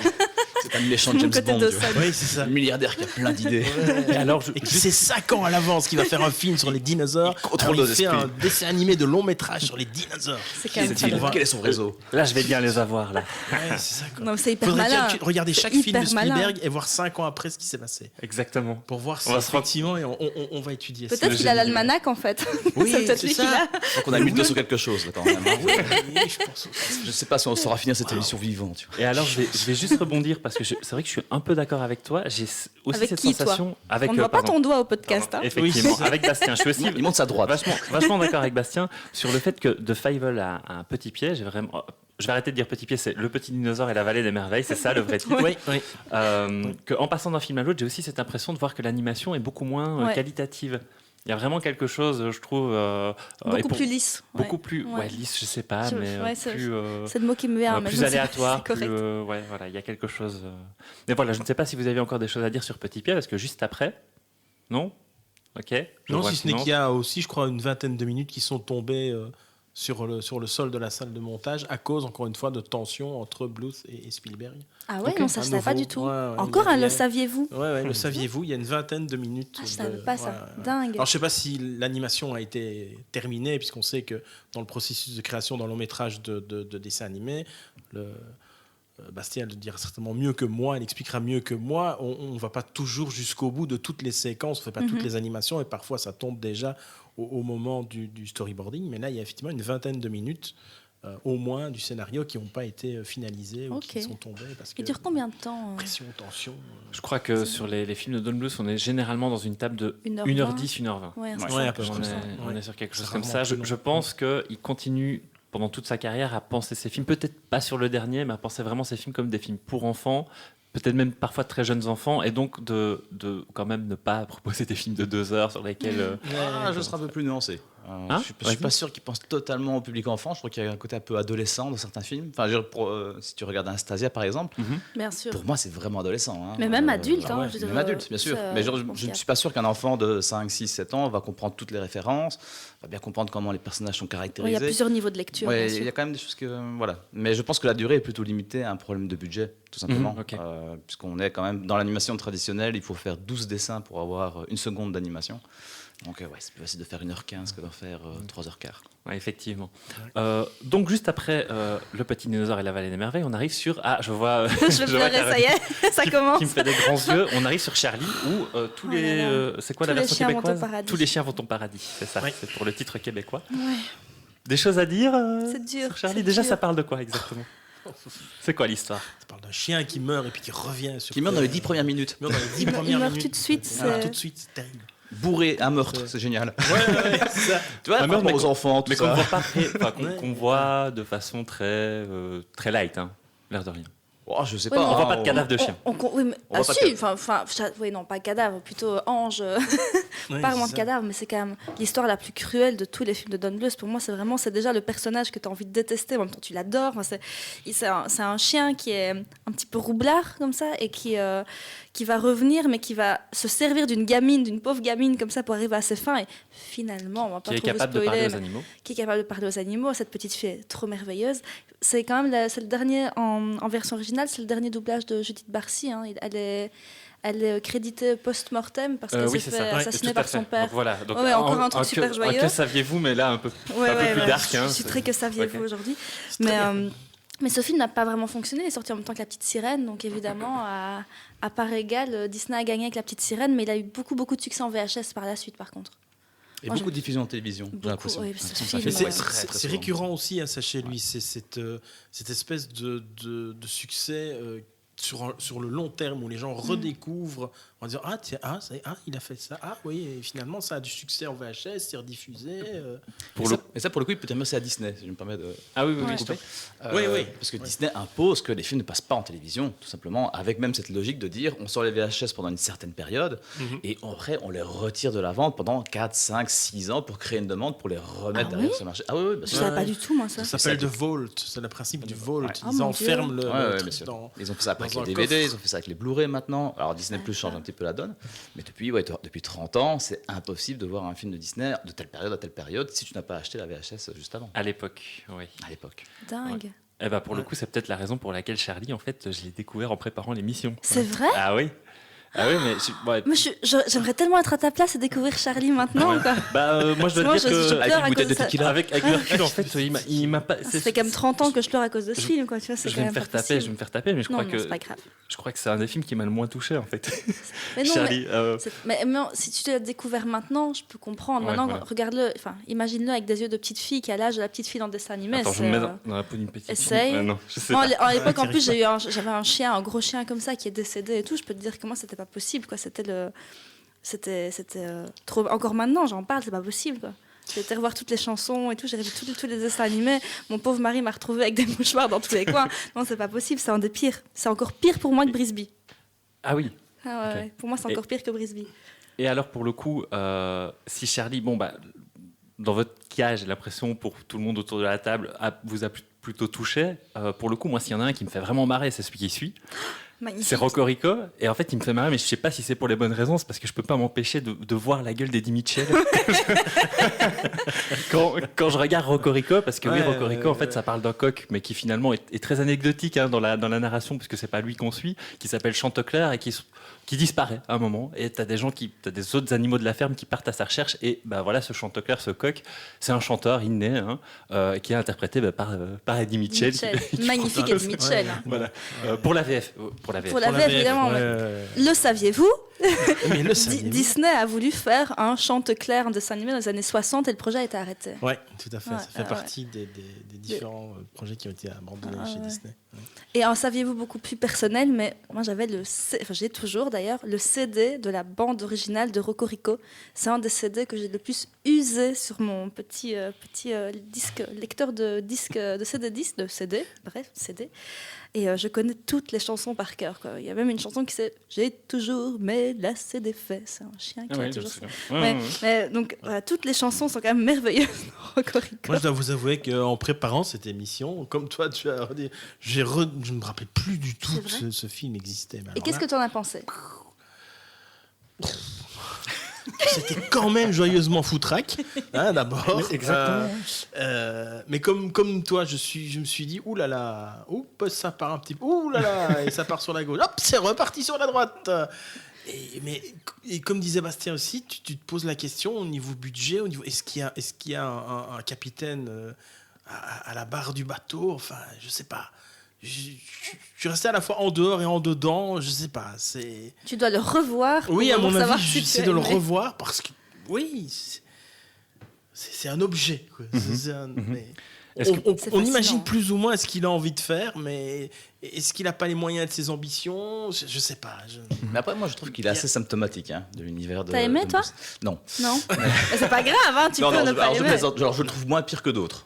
C'est un méchant James côté Bond. Dawson. Tu vois. Oui, c'est ça. Un milliardaire qui a plein d'idées. Et alors, Et qui sait 5 ans à l'avance qu'il va faire un film sur les dinosaures. Il contrôle Alors, nos il fait esprits. un dessin animé de long métrage sur les dinosaures. C'est quand même Qu'est-il très bien. Quel est son réseau? là, je vais bien les avoir, là. Ouais, c'est ça, quoi. Non, c'est hyper Faudrait malin. regarder C'est chaque film de hyper malin. Spielberg et voir 5 ans après ce qui s'est passé. Exactement. Pour voir si On va se rendre- effectivement, et on va étudier ça. Peut-être qu'il a l'almanach en fait. Oui, c'est peut-être c'est lui qui ça. l'a. Donc on a 1200 quelque chose. Attends, même, hein. Oui, je pense aussi. Je sais pas si on saura finir cette émission vivant. Tu vois. Et alors, je vais juste rebondir parce que c'est vrai que je suis un peu d'accord avec toi. J'ai aussi Avec cette qui, toi sensation. Avec, On ne voit pas pardon. ton doigt au podcast. Hein. Effectivement, Oui, c'est avec Bastien. Je suis aussi Il monte sa droite. vachement d'accord avec Bastien sur le fait que de Fievel à un petit pied, j'ai vraiment. Je vais arrêter de dire petit pied, c'est le petit dinosaure et la vallée des merveilles, c'est ça le vrai titre. Oui, oui. En passant d'un film à l'autre, j'ai aussi cette impression de voir que l'animation est beaucoup moins Ouais. qualitative. Il y a vraiment quelque chose, je trouve. et Beaucoup pour- plus lisse. Beaucoup Ouais. plus. Ouais. Ouais, lisse, je sais pas, Je- mais ouais, c'est- plus. C'est le mot qui me vient. mais plus je ne sais pas si aléatoire, c'est correct. ouais, voilà, il y a quelque chose. Mais voilà, je ne sais pas si vous avez encore des choses à dire sur Petit Pied, parce que juste après, non, ok. Je Non, vois si ce que n'est non. qu'il y a aussi, je crois, une vingtaine de minutes qui sont tombées sur le sol de la salle de montage à cause, encore une fois, de tensions entre Bluth et Spielberg. Ah ouais, Ok, non, ça à je savais pas nouveau. du tout. Ouais, ouais, Encore il y a- un, il y a- le saviez-vous Ouais, le saviez-vous, il y a une vingtaine de minutes. Ah, je de- savais pas ça. ouais, ouais. Dingue. Alors, je ne sais pas si l'animation a été terminée, puisqu'on sait que dans le processus de création d'un long métrage de dessin animé, Bastien le dira certainement mieux que moi, il expliquera mieux que moi, on ne va pas toujours jusqu'au bout de toutes les séquences, on ne fait pas toutes les animations, et parfois ça tombe déjà au moment du storyboarding, mais là il y a effectivement une vingtaine de minutes au moins du scénario qui n'ont pas été finalisées ou qui Ok. sont tombées parce que Il dure combien de temps pression, tension. Je crois que sur les films de Don Bluth, on est généralement dans une table de 1h20. 1h10, 1h20. Ouais, un Ouais, truc Ouais, ça. à peu près On comme est, ça. on Ouais. est sur quelque C'est chose comme rarement ça. plus long. Je pense qu'il continue pendant toute sa carrière à penser ses films, peut-être pas sur le dernier, mais à penser vraiment ses films comme des films pour enfants, peut-être même parfois de très jeunes enfants, et donc de quand même ne pas proposer des films de 2 heures sur lesquels... Ah, je serai un peu plus nuancé. Hein Je suis pas sûr qu'il pense totalement au public enfant. Je crois qu'il y a un côté un peu adolescent dans certains films. Enfin, si tu regardes Anastasia par exemple, Bien sûr. pour moi c'est vraiment adolescent. Hein. Mais même adulte, ah hein, ouais, je veux dire, Même adulte, bien sûr. ça, Mais je pense ne qu'il y a- suis pas sûr qu'un enfant de 5, 6, 7 ans va comprendre toutes les références, va bien comprendre comment les personnages sont Ouais, il y caractérisés. a plusieurs niveaux de lecture. Ouais, bien il y sûr. a quand même des choses que. Voilà. Mais je pense que la durée est plutôt limitée à un problème de budget, tout simplement. Mhm, ok. Puisqu'on est quand même dans l'animation traditionnelle, il faut faire 12 dessins pour avoir 1 seconde d'animation. Donc, ouais, c'est plus facile de faire 1h15 que d'en faire 3h15. Ouais, effectivement. Donc, juste après Le Petit Dinosaure et la Vallée des Merveilles, on arrive sur... Ah, je vois... Je vais vois pleurer, ça y est, ça commence. qui me fait des grands yeux. On arrive sur Charlie, où tous Oh les... là là. c'est quoi Tous la les version chiens vont au québécoise? paradis. Tous les chiens vont au paradis, c'est ça. Ouais. C'est pour le titre québécois. Ouais. Des choses à dire C'est dur, sur Charlie. c'est Déjà, dur. ça parle de quoi exactement? C'est quoi l'histoire? Ça parle d'un chien qui meurt et puis qui revient sur Qui meurt dans les Terre. 10 premières minutes. Il meurt dans les 10 Il premières meurt minutes. tout de suite. Ah, c'est- tout de suite, c'est terrible. Bourré, un meurtre, c'est génial. Ouais, c'est ça. Tu vois, Un meurtre, rapport mais aux enfants, tout Mais qu'on ça. voit pas, Ouais. qu'on voit de façon très light, hein, l'air de rien. Oh, je sais Ouais, pas. mais On voit hein, pas de cadavre de chien. Oui, mais... On Ah voit pas si, de- oui, non, pas cadavre, plutôt ange. Ouais, Pas vraiment c'est de ça. cadavre, mais c'est quand même l'histoire la plus cruelle de tous les films de Don Bluth. Pour moi, c'est déjà le personnage que tu as envie de détester, en même temps tu l'adores. Enfin, c'est un chien qui est un petit peu roublard comme ça et qui va revenir, mais qui va se servir d'une pauvre gamine comme ça pour arriver à ses fins. Et finalement, on va pas Qui est trop vous capable de parler spoiler, aux mais animaux. qui est capable de parler aux animaux. Cette petite fille est trop merveilleuse. C'est quand même c'est le dernier en version originale, c'est le dernier doublage de Judith Barcy. Hein. Elle est créditée post-mortem parce qu'elle Oui, s'est c'est fait ça. assassiner Tout à par son fait. père. Donc, voilà. Donc, Ouais, encore un truc super joyeux. Que saviez-vous, mais là un peu Ouais, plus ouais, dark. hein, je suis c'est- très que saviez-vous Ok. aujourd'hui. C'est très Mais ce film n'a pas vraiment fonctionné. Il est sorti en même temps que La Petite Sirène. Donc évidemment, à part égale, Disney a gagné avec La Petite Sirène. Mais il a eu beaucoup de succès en VHS par la suite, par contre. Et Moi, beaucoup de diffusion en télévision, j'ai Beaucoup, l'impression. oui, J'ai ce l'impression que film, ça Mais fait ouais. c'est très, très c'est souvent. récurrent aussi, hein, ça chez lui, c'est cette espèce de succès sur le long terme où les gens redécouvrent en disant tiens, il a fait ça, oui, et finalement ça a du succès en VHS, c'est rediffusé. Et ça, pour le coup, il peut être c'est à Disney, si je me permets de. Ah oui, Ouais. Oui. Parce que Disney impose que les films ne passent pas en télévision, tout simplement, avec même cette logique de dire on sort les VHS pendant une certaine période et après on les retire de la vente pendant 4, 5, 6 ans pour créer une demande pour les remettre derrière ce marché. Ah oui, Je savais pas du tout, moi, ça. Ça s'appelle The Vault, c'est le principe du Vault. Ouais. Ils mon enferment Dieu. le bien truc sûr. dans. Ils ont fait ça avec dans les un DVD, coffre. ils ont fait ça avec les Blu-ray maintenant. Alors Disney Plus change un petit peu la donne, mais depuis 30 ans, c'est impossible de voir un film de Disney de telle période à telle période si tu n'as pas acheté la VHS juste avant. À l'époque, oui. À l'époque. Dingue. Eh ben, pour le coup, c'est peut-être la raison pour laquelle Charlie, en fait, je l'ai découvert en préparant l'émission. C'est vrai? Ah oui. Ah oui, mais ouais. Moi, j'aimerais tellement être à ta place et découvrir Charlie maintenant. Quoi. Moi, je dois Moi, te dire je que pleure Avec à une bouteille cause de ça. tequila. avec le recul, en fait, il m'a pas. Ça fait quand même 30 ans que je pleure à cause de ce film. Quoi. Tu vois, c'est Je quand vais me même faire pas taper, possible. mais je Non, crois non, que c'est pas grave. c'est un des films qui m'a le moins touché, en fait. Mais non, Charlie. mais si tu l'as découvert maintenant, je peux comprendre. Ouais, Maintenant, voilà. regarde-le, imagine-le avec des yeux de petite fille qui a l'âge de la petite fille dans le dessin animé. Attends, je c'est, me mets dans la peau d'une petite essaye. fille. Non, je sais Moi, pas. à l'époque, en plus, j'avais un chien, un gros chien comme ça qui est décédé et tout. Je peux te dire que moi, c'était pas possible. Quoi. C'était trop. Encore maintenant, j'en parle, c'est pas possible. Quoi. J'ai été revoir toutes les chansons et tout. J'ai revu tous les dessins animés. Mon pauvre mari m'a retrouvée avec des mouchoirs dans tous les coins. Non, c'est pas possible. C'est un des pires. C'est encore pire pour moi que Brisby. Ah oui. Ah ouais, Ok. ouais. Pour moi, c'est encore pire que Brisby. Et alors, pour le coup, si Charlie, dans votre cas, j'ai l'impression, pour tout le monde autour de la table, vous a plutôt touché. Pour le coup, moi, s'il y en a un qui me fait vraiment marrer, c'est celui qui suit. Magnifique. C'est Rocorico. Et en fait, il me fait marrer, mais je sais pas si c'est pour les bonnes raisons. C'est parce que je peux pas m'empêcher de voir la gueule d'Eddie Mitchell quand je regarde Rocorico. Parce que oui, Rocorico, en fait, ça parle d'un coq, mais qui finalement est très anecdotique dans la narration, puisque c'est pas lui qu'on suit, qui s'appelle Chantecler et qui disparaît à un moment. Et t'as des autres animaux de la ferme qui partent à sa recherche. Et voilà, ce Chantecler, ce coq, c'est un chanteur inné qui est interprété par Eddie Mitchell. Magnifique Eddie Mitchell. hein. Voilà. Pour la VF. Pour la VF, évidemment. Le saviez-vous? Mais le saviez-vous? Disney a voulu faire un Chantecler en dessin animé dans les années 60 et le projet a été arrêté. Oui, tout à fait. Ouais, Ça fait partie des différents projets qui ont été abandonnés chez Disney. Ouais. Et un saviez-vous beaucoup plus personnel, mais moi j'avais j'ai toujours d'ailleurs le CD de la bande originale de Rocorico. C'est un des CD que j'ai le plus usé sur mon petit lecteur de disque, de CD. Et je connais toutes les chansons par cœur. Quoi. Il y a même une chanson qui c'est J'ai toujours mes lacets des fesses. C'est un chien qui a toujours ça. Mais donc voilà, toutes les chansons sont quand même merveilleuses dans Rocorico. Moi, je dois vous avouer qu'en préparant cette émission, comme toi, tu as dit, je ne me rappelais plus du tout C'est que ce film existait. Mais Et alors qu'est-ce que là, tu en as pensé? C'était quand même joyeusement foutraque, d'abord. Exactement. Mais comme toi, je me suis dit, ouh là là, ça part un petit peu, ouh là là, et ça part sur la gauche, hop, c'est reparti sur la droite. Et comme disait Bastien aussi, tu te poses la question au niveau budget, au niveau est-ce qu'il y a un capitaine à la barre du bateau? Enfin, je sais pas. Je suis resté à la fois en dehors et en dedans, je sais pas. Tu dois le revoir. Oui, à pour mon savoir avis, si tu j'essaie as de le aimé. revoir parce que c'est un objet. Quoi. Mais Est-ce que- C'est on fascinant. imagine plus ou moins ce qu'il a envie de faire, mais est-ce qu'il n'a pas les moyens de ses ambitions? Je sais pas. Mais après, moi, je trouve qu'il est assez symptomatique de l'univers de. T'as aimé, de toi? Bruce. Non. Non, mais c'est pas grave, hein, tu Non, peux non, ne pas alors, je aimer. plaisante. Genre, je le trouve moins pire que d'autres.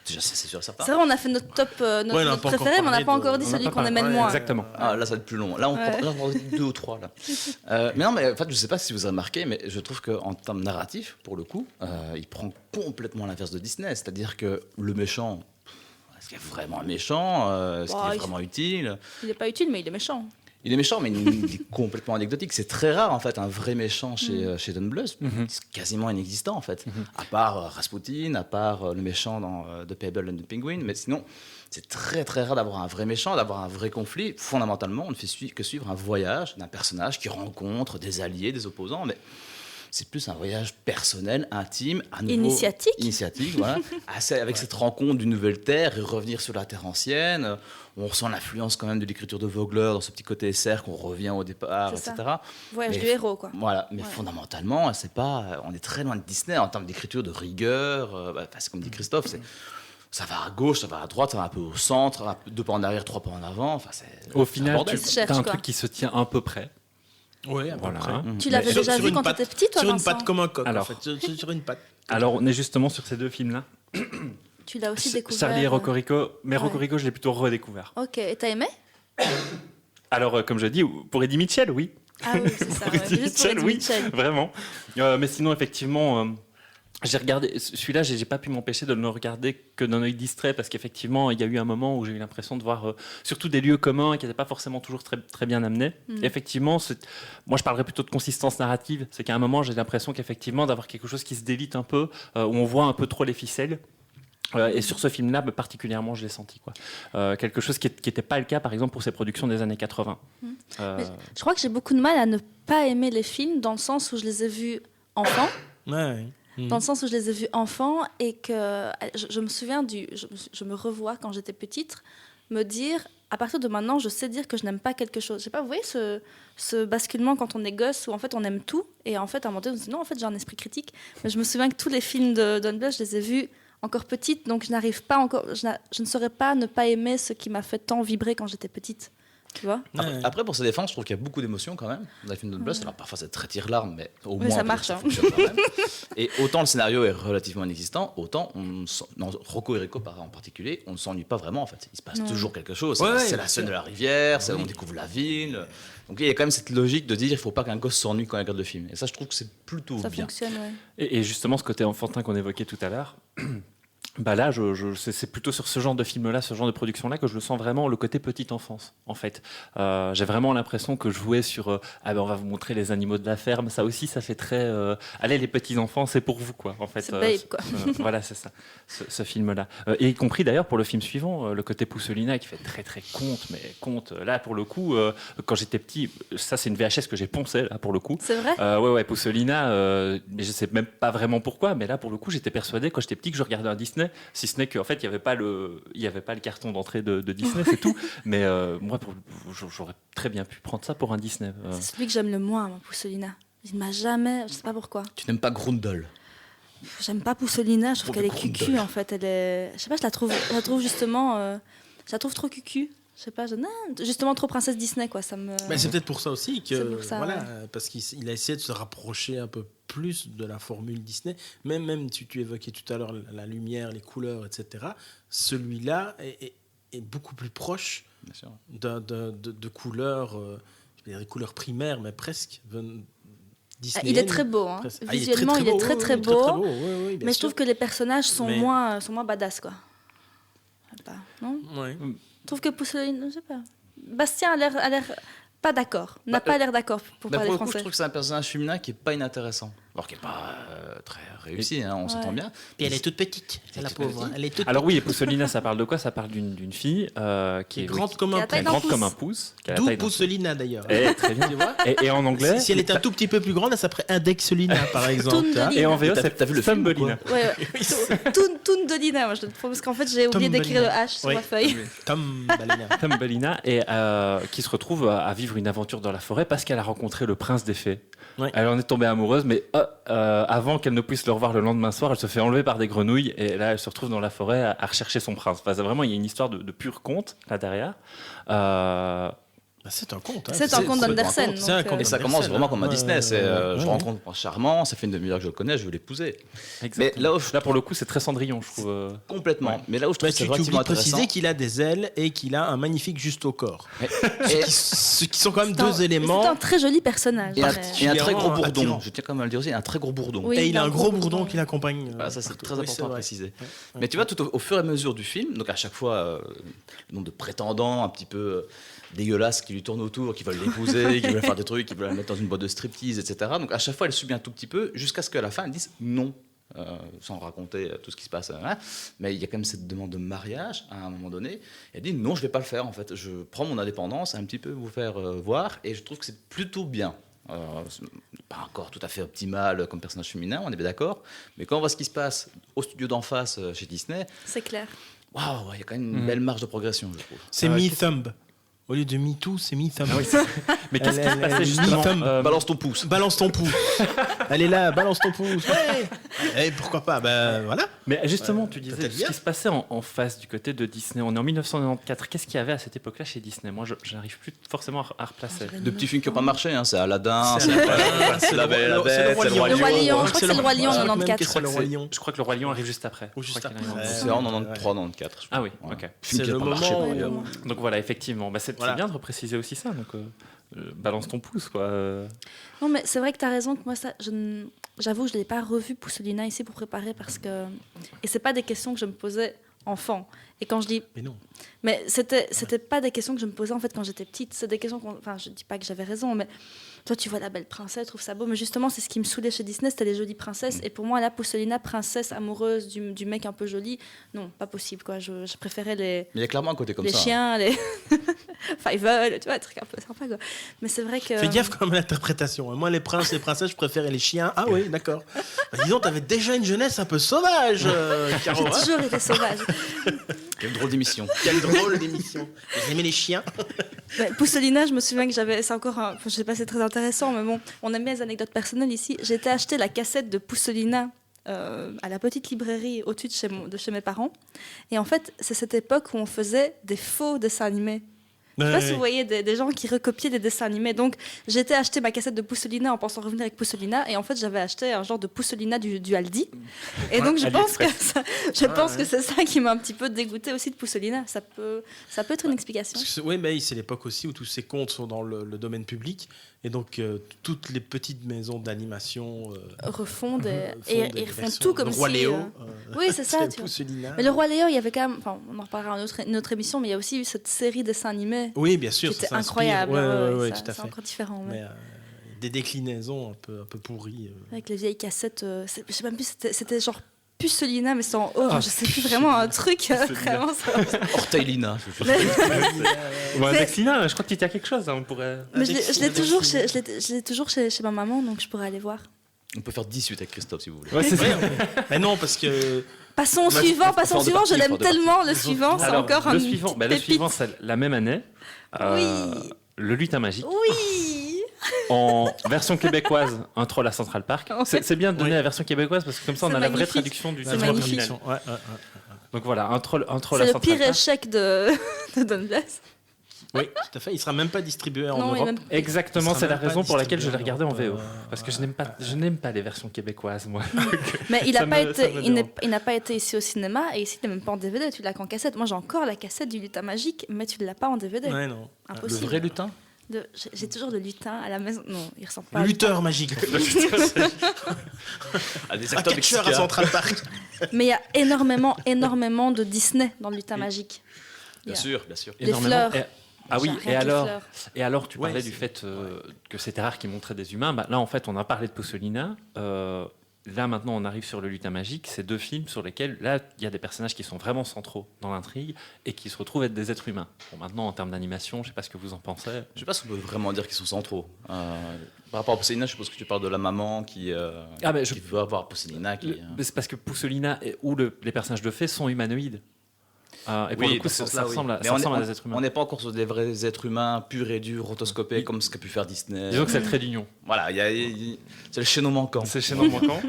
Déjà, ça, c'est sûr et certain. C'est vrai, on a fait notre top, notre Ouais, on n'a notre pas encore préféré, mais on n'a parlé pas de- encore dit on n'a celui pas qu'on parlé. aimait le Ouais, moins. Exactement. Ah, là, ça va être plus long. Là, on Ouais. prend 2 ou 3. Là. Mais non, mais en fait, je sais pas si vous avez remarqué, mais je trouve qu'en termes narratifs, pour le coup, il prend complètement l'inverse de Disney. C'est-à-dire que le méchant, est-ce qu'il est vraiment un méchant? Est-ce qu'il est vraiment utile? Il n'est pas utile, mais il est méchant. Il est méchant, mais il est complètement anecdotique. C'est très rare, en fait, un vrai méchant chez Don Bluth. C'est quasiment inexistant, en fait. À part Rasputin, à part le méchant dans The Pebble and the Penguin. Mais sinon, c'est très, très rare d'avoir un vrai méchant, d'avoir un vrai conflit. Fondamentalement, on ne fait que suivre un voyage d'un personnage qui rencontre des alliés, des opposants. Mais c'est plus un voyage personnel, intime, à nouveau, initiatique, voilà, avec cette rencontre d'une nouvelle terre et revenir sur la terre ancienne. On ressent l'influence quand même de l'écriture de Vogler dans ce petit côté SR qu'on revient au départ, C'est etc. Voyage Mais du héros, quoi. Voilà, mais Ouais. fondamentalement, on est très loin de Disney en termes d'écriture, de rigueur. C'est comme dit Christophe, ça va à gauche, ça va à droite, ça va un peu au centre, 2 pas en arrière, 3 pas en avant. Enfin, Au final, tu se cherche, as un quoi. truc qui se tient à peu près. Oui, à peu Voilà. près. Tu l'avais Sur- déjà sur vu une quand tu patte- étais petit, toi, Sur une Vincent? patte comme un coq, Alors. en fait. Sur une patte. Alors, on est justement sur ces 2 films-là. Tu l'as aussi découvert. Charlie et Rocorico. Mais Ouais. Rocorico, je l'ai plutôt redécouvert. Ok, et t'as aimé? Alors, comme je dis, pour Eddie Mitchell, oui. Ah oui, c'est ça. Pour Ouais. Eddie Juste pour Mitchell, Eddie oui, Mitchell. vraiment. Mais sinon, effectivement, j'ai regardé celui-là, j'ai pas pu m'empêcher de ne le regarder que d'un œil distrait parce qu'effectivement, il y a eu un moment où j'ai eu l'impression de voir surtout des lieux communs qui n'étaient pas forcément toujours très, très bien amenés. Et effectivement, moi, je parlerais plutôt de consistance narrative. C'est qu'à un moment, j'ai l'impression qu'effectivement, d'avoir quelque chose qui se délite un peu, où on voit un peu trop les ficelles. Et sur ce film-là, particulièrement, je l'ai senti, quoi. Quelque chose qui n'était pas le cas, par exemple, pour ses productions des années 80. Mais je crois que j'ai beaucoup de mal à ne pas aimer les films dans le sens où je les ai vus enfant. Ouais. Dans le sens où je les ai vus enfants et que je me souviens je me revois quand j'étais petite me dire à partir de maintenant je sais dire que je n'aime pas quelque chose. Je sais pas, vous voyez ce basculement quand on est gosse où en fait on aime tout et en fait à un moment donné on se dit non en fait j'ai un esprit critique. Mais je me souviens que tous les films de Don Bluth je les ai vus encore petite donc je n'arrive pas encore je ne saurais pas ne pas aimer ce qui m'a fait tant vibrer quand j'étais petite. Tu vois? Après, pour sa défense, je trouve qu'il y a beaucoup d'émotions quand même dans les films de Bluth. Alors parfois, c'est très tire-larme, mais au Oui, moins ça marche, hein. fonctionne quand même. Et autant le scénario est relativement inexistant, autant Rocco et Rico en particulier, on ne s'ennuie pas vraiment en fait. Il se passe Non. toujours quelque chose. Ouais, c'est ouais, la scène de la rivière, c'est on découvre la ville. Donc il y a quand même cette logique de dire il ne faut pas qu'un gosse s'ennuie quand il regarde le film. Et ça, je trouve que c'est plutôt Ça bien. fonctionne, ouais. Et justement, ce côté enfantin qu'on évoquait tout à l'heure, là, c'est plutôt sur ce genre de film-là, ce genre de production-là, que je le sens vraiment le côté petite enfance, en fait. J'ai vraiment l'impression que je jouais sur on va vous montrer les animaux de la ferme. Ça aussi, ça fait très allez, les petits-enfants, c'est pour vous, quoi, en fait. C'est Babe, quoi. Voilà, c'est ça, ce film-là. Et y compris d'ailleurs pour le film suivant, le côté Poussolina, qui fait très, très conte. Là, pour le coup, quand j'étais petit, ça, c'est une VHS que j'ai poncée, là, pour le coup. C'est vrai? Ouais, Poussolina, mais je sais même pas vraiment pourquoi, mais là, pour le coup, j'étais persuadé, quand j'étais petit, que je regardais un Disney, si ce n'est qu'en fait, il n'y avait pas le carton d'entrée de Disney, c'est tout. Mais moi, j'aurais très bien pu prendre ça pour un Disney. C'est celui que j'aime le moins, moi, Poussolina. Il ne m'a jamais... Je sais pas pourquoi. Tu n'aimes pas Grundle? J'aime pas Poussolina, je trouve Pour qu'elle le est compte cucu de- en fait. Elle est... Je sais pas, je la trouve justement... je la trouve trop cucu. Je sais pas, non, justement trop princesse Disney quoi. Ça me... Mais c'est peut-être pour ça aussi que C'est pour ça, voilà, ouais. parce qu'il a essayé de se rapprocher un peu plus de la formule Disney. Même tu évoquais tout à l'heure la lumière, les couleurs, etc. Celui-là est beaucoup plus proche Bien sûr. de couleurs, je vais dire des couleurs primaires, mais presque Ah, il est très beau, hein. Presque. Visuellement il est très très beau. Oui, bien Mais je sûr. trouve que les personnages sont Mais- moins badass quoi. Je sais pas, non? Ouais. Je trouve que Poussolina, je sais pas. Bastien a l'air pas d'accord. N'a pas l'air d'accord pour Bah, parler pour le coup, je français. trouve que c'est un personnage féminin qui est pas inintéressant. Alors qui est pas très réussi, hein, on s'entend bien. Puis elle est toute petite, Elle est la toute pauvre. petite. Elle est toute Alors oui, et Poussolina, ça parle de quoi? Ça parle d'une fille qui est grande comme Qui a un la taille pouce. d'un grande comme un pouce. pouce. qui a la D'où taille d'un- Poussolina d'ailleurs. Très bien. Tu vois Et en anglais, Si elle était un tout petit peu plus grande, elle s'appellerait Indexolina, par exemple. Toondolina. et en VO, T'as- c'est t'as vu le film ou Thumbelina. Ouais, Toondolina, moi je te trouve parce qu'en fait j'ai oublié d'écrire le H sur Oui. ma feuille. Tom Balena. Thumbelina, et qui se retrouve à vivre une aventure dans la forêt parce qu'elle a rencontré le prince des fées. Ouais. Elle en est tombée amoureuse, mais avant qu'elle ne puisse le revoir le lendemain soir, elle se fait enlever par des grenouilles et là elle se retrouve dans la forêt à rechercher son prince. Enfin, vraiment, il y a une histoire de pur conte là derrière. Bah, c'est un conte. hein. C'est un conte c'est d'Andersen. C'est un donc, conte. Et ça Andersen, commence vraiment comme un ouais, Disney. C'est je ouais. rencontre un prince charmant, ça fait une demi-heure que je le connais, je veux l'épouser. Exactement. Mais là où je- Là, pour le coup, c'est très Cendrillon, je trouve. Complètement. Ouais. Mais là où je trouve Bah, que c'est tu oublies relativement de préciser intéressant. qu'il a des ailes et qu'il a un magnifique juste au corps. Et, Ce qui sont quand même C'est un- deux éléments. C'est un très joli personnage. et un, mais- et un très gros Particulièrement bourdon. attirant. Je tiens quand même à le dire aussi, un très gros bourdon. Oui, Et il a un gros bourdon. bourdon qui l'accompagne. Voilà, ça, c'est partout. très Oui, important à vrai. préciser. Ouais. Mais tu vois, tout au fur et à mesure du film, donc à chaque fois, le nombre de prétendants un petit peu dégueulasses qui lui tournent autour, qui veulent l'épouser, qui veulent faire des trucs, qui veulent la mettre dans une boîte de striptease, etc. Donc à chaque fois, elle subit un tout petit peu, jusqu'à ce qu'à la fin, elle dise non. Sans raconter tout ce qui se passe. Hein. Mais il y a quand même cette demande de mariage à un moment donné. Elle dit non, je ne vais pas le faire en fait. Je prends mon indépendance, un petit peu vous faire voir, et je trouve que c'est plutôt bien. C'est pas encore tout à fait optimal comme personnage féminin, on est bien d'accord. Mais quand on voit ce qui se passe au studio d'en face chez Disney, C'est clair. waouh, il y a quand même une belle marge de progression, je trouve. C'est Me Thumb. Au lieu de Me Too, c'est Me Thumb. Mais qu'est-ce qui se Elle- passait elle- justement Thumb. Balance ton pouce. Balance ton pouce. Elle est là, balance ton pouce. Ouais. Et pourquoi pas? Ben voilà. Mais justement, tu disais peut-être ce bien. qui se passait en face du côté de Disney. On est en 1994. Qu'est-ce qu'il y avait à cette époque-là chez Disney? Moi, je n'arrive plus forcément à replacer. De petits films qui n'ont pas marché, hein, c'est Aladdin, C'est c'est La Belle et la Bête, c'est Le Roi Lion, je crois que c'est le Roi Lion en Même 94. que c'est le Roi Lion. Je crois que le Roi Lion arrive juste après. Ou Je juste crois qu'il après. arrive en- C'est en 93, 94. je Ah oui, crois. ok. Film qui C'est n'a le pas marché, moment où- d'ailleurs. Donc voilà, effectivement, bah, c'est Voilà. bien de repréciser aussi ça. Donc, balance ton pouce, quoi. Non, mais c'est vrai que tu as raison que moi, j'avoue que je ne l'ai pas revu Poussolina ici pour préparer parce que. Et c'est pas des questions que je me posais enfant. Et quand je dis. Mais non. Mais c'était pas des questions que je me posais en fait quand j'étais petite. C'est des questions enfin, je dis pas que j'avais raison, mais toi tu vois la belle princesse, tu trouves ça beau. Mais justement, c'est ce qui me saoulait chez Disney, c'était les jolies princesses. Et pour moi, la Poussolina, princesse amoureuse du mec un peu joli, non, pas possible quoi. Je préférais les. Mais il y a clairement un côté comme les ça. chiens, les Fievel, tu vois, un truc un peu sympa quoi. Mais c'est vrai que. Fais gaffe quand même à l'interprétation. Moi, les princes et princesses, je préférais les chiens. Ah oui, d'accord. Bah, disons, t'avais déjà une jeunesse un peu sauvage, Caro. J'ai hein. toujours été sauvage. Quelle drôle d'émission. Quelle drôle d'émission. Vous aimez les chiens? Ouais, Poussolina, je me souviens que j'avais. C'est encore un. Enfin, je sais pas, c'est très intéressant, mais bon, on aime bien les anecdotes personnelles ici. J'ai été acheter la cassette de Poussolina à la petite librairie au-dessus de chez mes parents. Et en fait, c'est cette époque où on faisait des faux dessins animés. Je sais pas si vous voyez des gens qui recopiaient des dessins animés. Donc, j'étais acheté ma cassette de Poussolina en pensant revenir avec Poussolina. Et en fait, j'avais acheté un genre de Poussolina du Aldi. Et donc, je pense que c'est ça qui m'a un petit peu dégoûté aussi de Poussolina. Ça peut être une explication. Oui, mais c'est l'époque aussi où tous ces contes sont dans le domaine public. Et donc, toutes les petites maisons d'animation Refondent font et des ils refont versions. tout comme Le Roi si. Léo. Oui, c'est ça. Tu vois. Poussolina. Mais le Roi Léo, il y avait quand même. Enfin, on en reparlera dans une autre émission, mais il y a aussi eu cette série de dessins animés Oui, bien sûr. qui ça était s'inspire. incroyable. Oui, Ça, tout à c'est fait. encore différent. Mais Mais des déclinaisons un peu pourries. avec les vieilles cassettes, je sais même plus, c'était genre Pucelina, mais sans O. Je sais plus vraiment un truc. Vraiment, ça. Orteilina. Ou un Mais- Dexina, je crois que tu y as quelque chose. On pourrait. Mais je l'ai Alexis, toujours, Alexis. je l'ai toujours chez ma maman, donc je pourrais aller voir. On peut faire 18 avec Christophe si vous voulez. Ouais, c'est ça. Mais non, parce que Passons au Bah, suivant, faut passons au faire suivant. deux Je l'aime parties, faut faire deux tellement. Le suivant, c'est Alors, encore un le suivant, le suivant, c'est la même année. Oui. Le lutin magique. Oui. En version québécoise, un troll à Central Park. En fait- C'est bien de donner Oui. la version québécoise parce que comme ça on C'est a la vraie magnifique. traduction du C'est titre magnifique. original. Ouais. Donc voilà, un troll à C'est Central le Park. pire échec de Don Bluth. Oui, tout à fait. Il sera même pas distribué en Non, il est Europe. même- Exactement, Il sera c'est la même pas raison pour laquelle je l'ai distribué regardé en en VO. Europe. Parce que je n'aime pas les versions québécoises, moi. Mais il Ça n'a pas me- été, ça me dérange. il n'a pas été ici au cinéma et ici il n'est même pas en DVD. Tu l'as qu'en cassette. Moi j'ai encore la cassette du lutin magique, mais tu ne l'as pas en DVD. Ouais, non. Le Impossible. vrai lutin. J'ai toujours le lutin à la maison. Non, il ressemble pas. Le lutteur magique. Ah, des Un acteurs catcheur à mexicains. Central Park. Mais il y a énormément de Disney dans le lutin magique. Il y Bien a sûr, bien sûr. Les Énormément. fleurs. Ah oui, Rien et que les alors, fleurs. tu Ouais, parlais c'est- du fait que c'était rare qu'ils montraient des humains. Bah, là, en fait, on a parlé de Poussolina. Là, maintenant, on arrive sur le lutin magique. C'est deux films sur lesquels, là, il y a des personnages qui sont vraiment centraux dans l'intrigue et qui se retrouvent être des êtres humains. Bon, maintenant, en termes d'animation, je ne sais pas ce que vous en pensez. Je sais pas si on peut vraiment dire qu'ils sont centraux. Par rapport à Pousselina, je suppose que tu parles de la maman qui je- veut avoir Pousselina. Mais c'est parce que Poussolina ou les personnages de fées sont humanoïdes. Et pour Oui, le coup, dans ce ça sens-là, oui. ressemble, Mais ça ressemble à des êtres on humains. n'est pas encore sur des vrais êtres humains purs et durs, rotoscopés, Oui. comme ce qu'a pu faire Disney. Disons que c'est le trait d'union. Voilà, c'est le chaînon manquant. C'est chez nous manquant.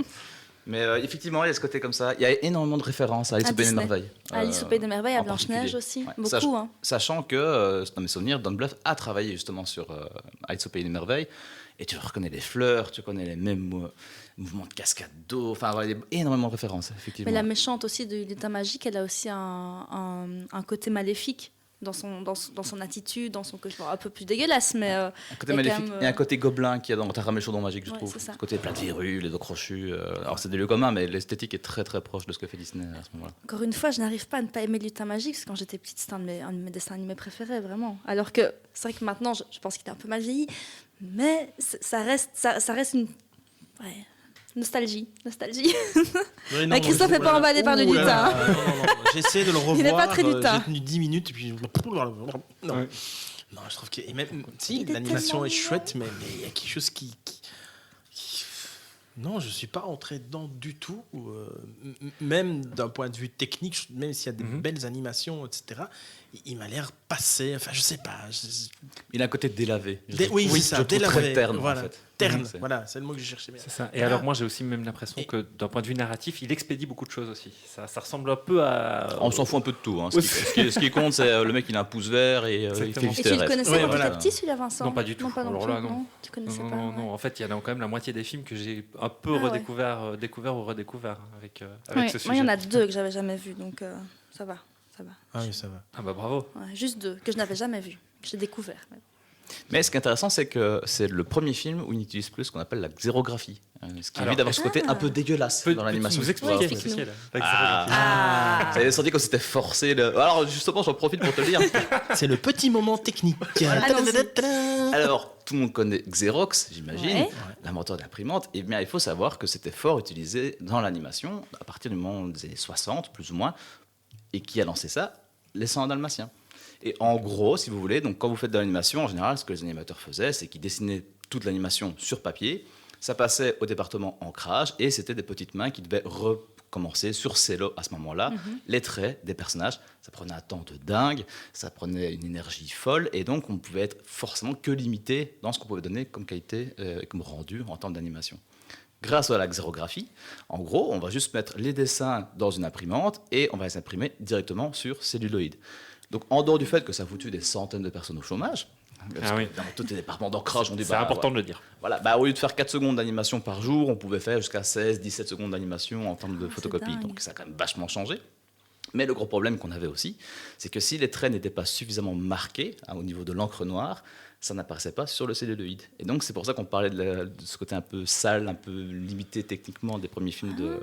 Mais effectivement, il y a ce côté comme ça. Il y a énormément de références à Alice À au Pays des Disney. Merveilles. Alice au Pays des Merveilles, à en Blanche-Neige particulier. aussi. Ouais. Beaucoup. Hein. Sachant que, dans mes souvenirs, Don Bluth a travaillé justement sur Alice au Pays des Merveilles. Et tu reconnais les fleurs, tu connais les mêmes mouvements de cascade d'eau. Enfin, voilà, il y a énormément de références, effectivement. Mais la méchante aussi du lutin magique, elle a aussi un côté maléfique dans son attitude, dans son cauchemar. Un peu plus dégueulasse, mais. Un côté il y a maléfique quand même, et un côté gobelin qui est dans Terra Chaudon Magique, je Ouais, trouve. c'est ça. Ce côté plat de verrues, les dos crochus. Alors, c'est des lieux communs, mais l'esthétique est très très proche de ce que fait Disney à ce moment-là. Encore une fois, je n'arrive pas à ne pas aimer le lutin magique, parce que quand j'étais petite, c'était un de mes dessins animés préférés, vraiment. Alors que c'est vrai que maintenant, je pense qu'il est un peu mal vieilli, mais ça reste une. Ouais. Nostalgie. Oui, Mais Christophe n'est pas emballé par le Ouh là lutin, là, non. J'essaie de le revoir. Il n'est pas très lutin. J'ai tenu 10 minutes et puis. Non. Ouais. Non, je trouve que. Et même, si, Il est l'animation tellement est chouette, mais il y a quelque chose qui. Non, je ne suis pas entré dedans du tout. Même d'un point de vue technique, même s'il y a des belles animations, etc., il m'a l'air passé. Enfin, je sais pas. Il a un côté délavé. Oui, c'est ça, je le trouve délavé, très terne, voilà. en fait. terne. C'est- Voilà, c'est le mot que je cherchais bien. C'est ça. Et alors moi j'ai aussi même l'impression que d'un point de vue narratif, il expédie beaucoup de choses aussi. Ça ressemble un peu à. On s'en fout un peu de tout. Hein. Ce qui compte, c'est le mec, il a un pouce vert et il fait Exactement. Et visiter tu le le reste. connaissais Ouais, quand voilà. t'étais petit, celui-là, Vincent? Non, pas du tout. Non, pas non Alors plus. là, non. Tu connaissais Non, pas. non, ouais. non. En fait, il y en a quand même la moitié des films que j'ai un peu Ah ouais. découvert ou redécouvert avec Ouais, ce sujet. moi, il y en a 2 que j'avais jamais vus, donc ça va. Ça va. Ah oui, ça va. Ah bah bravo. Ouais, juste 2 que je n'avais jamais vus, que j'ai découvert. même. Mais ce qui est intéressant, c'est que c'est le premier film où il utilise plus ce qu'on appelle la xérographie. Ce qui Alors, évite d'avoir ce côté un peu dégueulasse dans l'animation. Vous expliquer Ouais, ce que c'est, explique-nous. la Ah. Ah. Vous avez senti que c'était forcé. Alors justement, j'en profite pour te le dire. C'est le petit moment technique. Alors, tout le monde connaît Xerox, j'imagine, Ouais. l'inventeur d'imprimante. Et bien, il faut savoir que c'était fort utilisé dans l'animation à partir du moment des années 60, plus ou moins. Et qui a lancé ça? Les 100 Dalmatiens. Et en gros, si vous voulez, donc quand vous faites de l'animation, en général, ce que les animateurs faisaient, c'est qu'ils dessinaient toute l'animation sur papier. Ça passait au département ancrage et c'était des petites mains qui devaient recommencer sur cello à ce moment-là. Les traits des personnages, ça prenait un temps de dingue, ça prenait une énergie folle et donc on pouvait être forcément que limité dans ce qu'on pouvait donner comme qualité et comme rendu en termes d'animation. Grâce à la xérographie, en gros, on va juste mettre les dessins dans une imprimante et on va les imprimer directement sur celluloïd. Donc, en dehors du fait que ça a foutu des centaines de personnes au chômage, parce que dans tous les départements d'ancrage, on dit C'est important de le dire. voilà, au lieu de faire 4 secondes d'animation par jour, on pouvait faire jusqu'à 16-17 secondes d'animation en termes de c'est photocopie. dingue. Donc, ça a quand même vachement changé. Mais le gros problème qu'on avait aussi, c'est que si les traits n'étaient pas suffisamment marqués au niveau de l'encre noire, ça n'apparaissait pas sur le celluloïd. Et donc, c'est pour ça qu'on parlait de ce côté un peu sale, un peu limité techniquement des premiers films de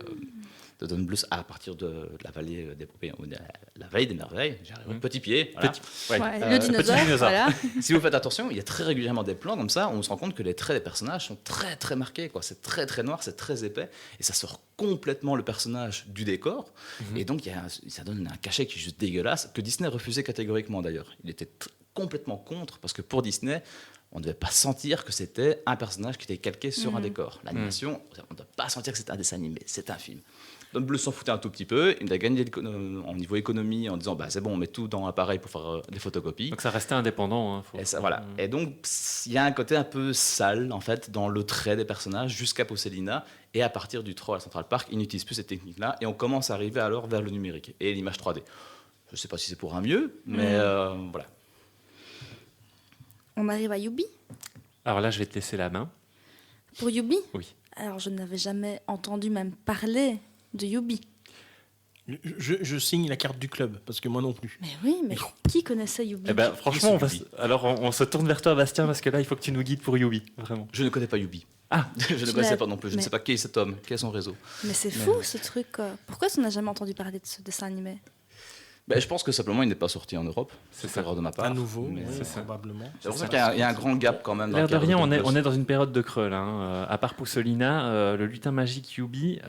Don Bluth à partir de la vallée des poupées, ou de la vallée des merveilles. J'arrive, petit pied. Voilà. Ouais. Ouais, le dinosaure, petit dinosaure. voilà. Si vous faites attention, il y a très régulièrement des plans comme ça où on se rend compte que les traits des personnages sont très très marqués. Quoi. C'est très très noir, c'est très épais et ça sort complètement le personnage du décor. Et donc ça donne un cachet qui est juste dégueulasse que Disney refusait catégoriquement d'ailleurs. Il était complètement contre parce que pour Disney, on ne devait pas sentir que c'était un personnage qui était calqué sur un décor. L'animation, on ne doit pas sentir que c'est un dessin animé, c'est un film. Don Bluth s'en foutait un tout petit peu. Il a gagné en niveau économie en disant c'est bon, on met tout dans l'appareil pour faire des photocopies. Donc ça restait indépendant. Hein, Et, ça, voilà. Et donc, il y a un côté un peu sale, en fait, dans le trait des personnages jusqu'à Posselina. Et à partir du 3 à Central Park, ils n'utilisent plus cette technique-là. Et on commence à arriver alors vers le numérique et l'image 3D. Je ne sais pas si c'est pour un mieux, mais voilà. On arrive à Yubi. Alors là, je vais te laisser la main. Pour Yubi? Oui. Alors, je n'avais jamais entendu même parler de Yubi. Je signe la carte du club, parce que moi non plus. Mais oui, mais qui connaissait Yubi? Eh ben, franchement, Yubi. alors on se tourne vers toi, Bastien, parce que là, il faut que tu nous guides pour Yubi, vraiment. Je ne connais pas Yubi. Ah, Je ne Je connaissais l'ai- pas non plus. Je ne mais- sais pas qui est cet homme, quel est son réseau. Mais c'est fou, ce truc. Pourquoi tu n'as jamais entendu parler de ce dessin animé? Je pense que simplement, il n'est pas sorti en Europe. C'est ça. erreur de ma part. À nouveau, Mais ouais, c'est ça. probablement. c'est pour ça qu'il y a un grand gap quand même. dans l'air le de cadre rien, Don on Bluth. est dans une période de creux, là. Hein. À part Poussolina, le lutin magique Yubi,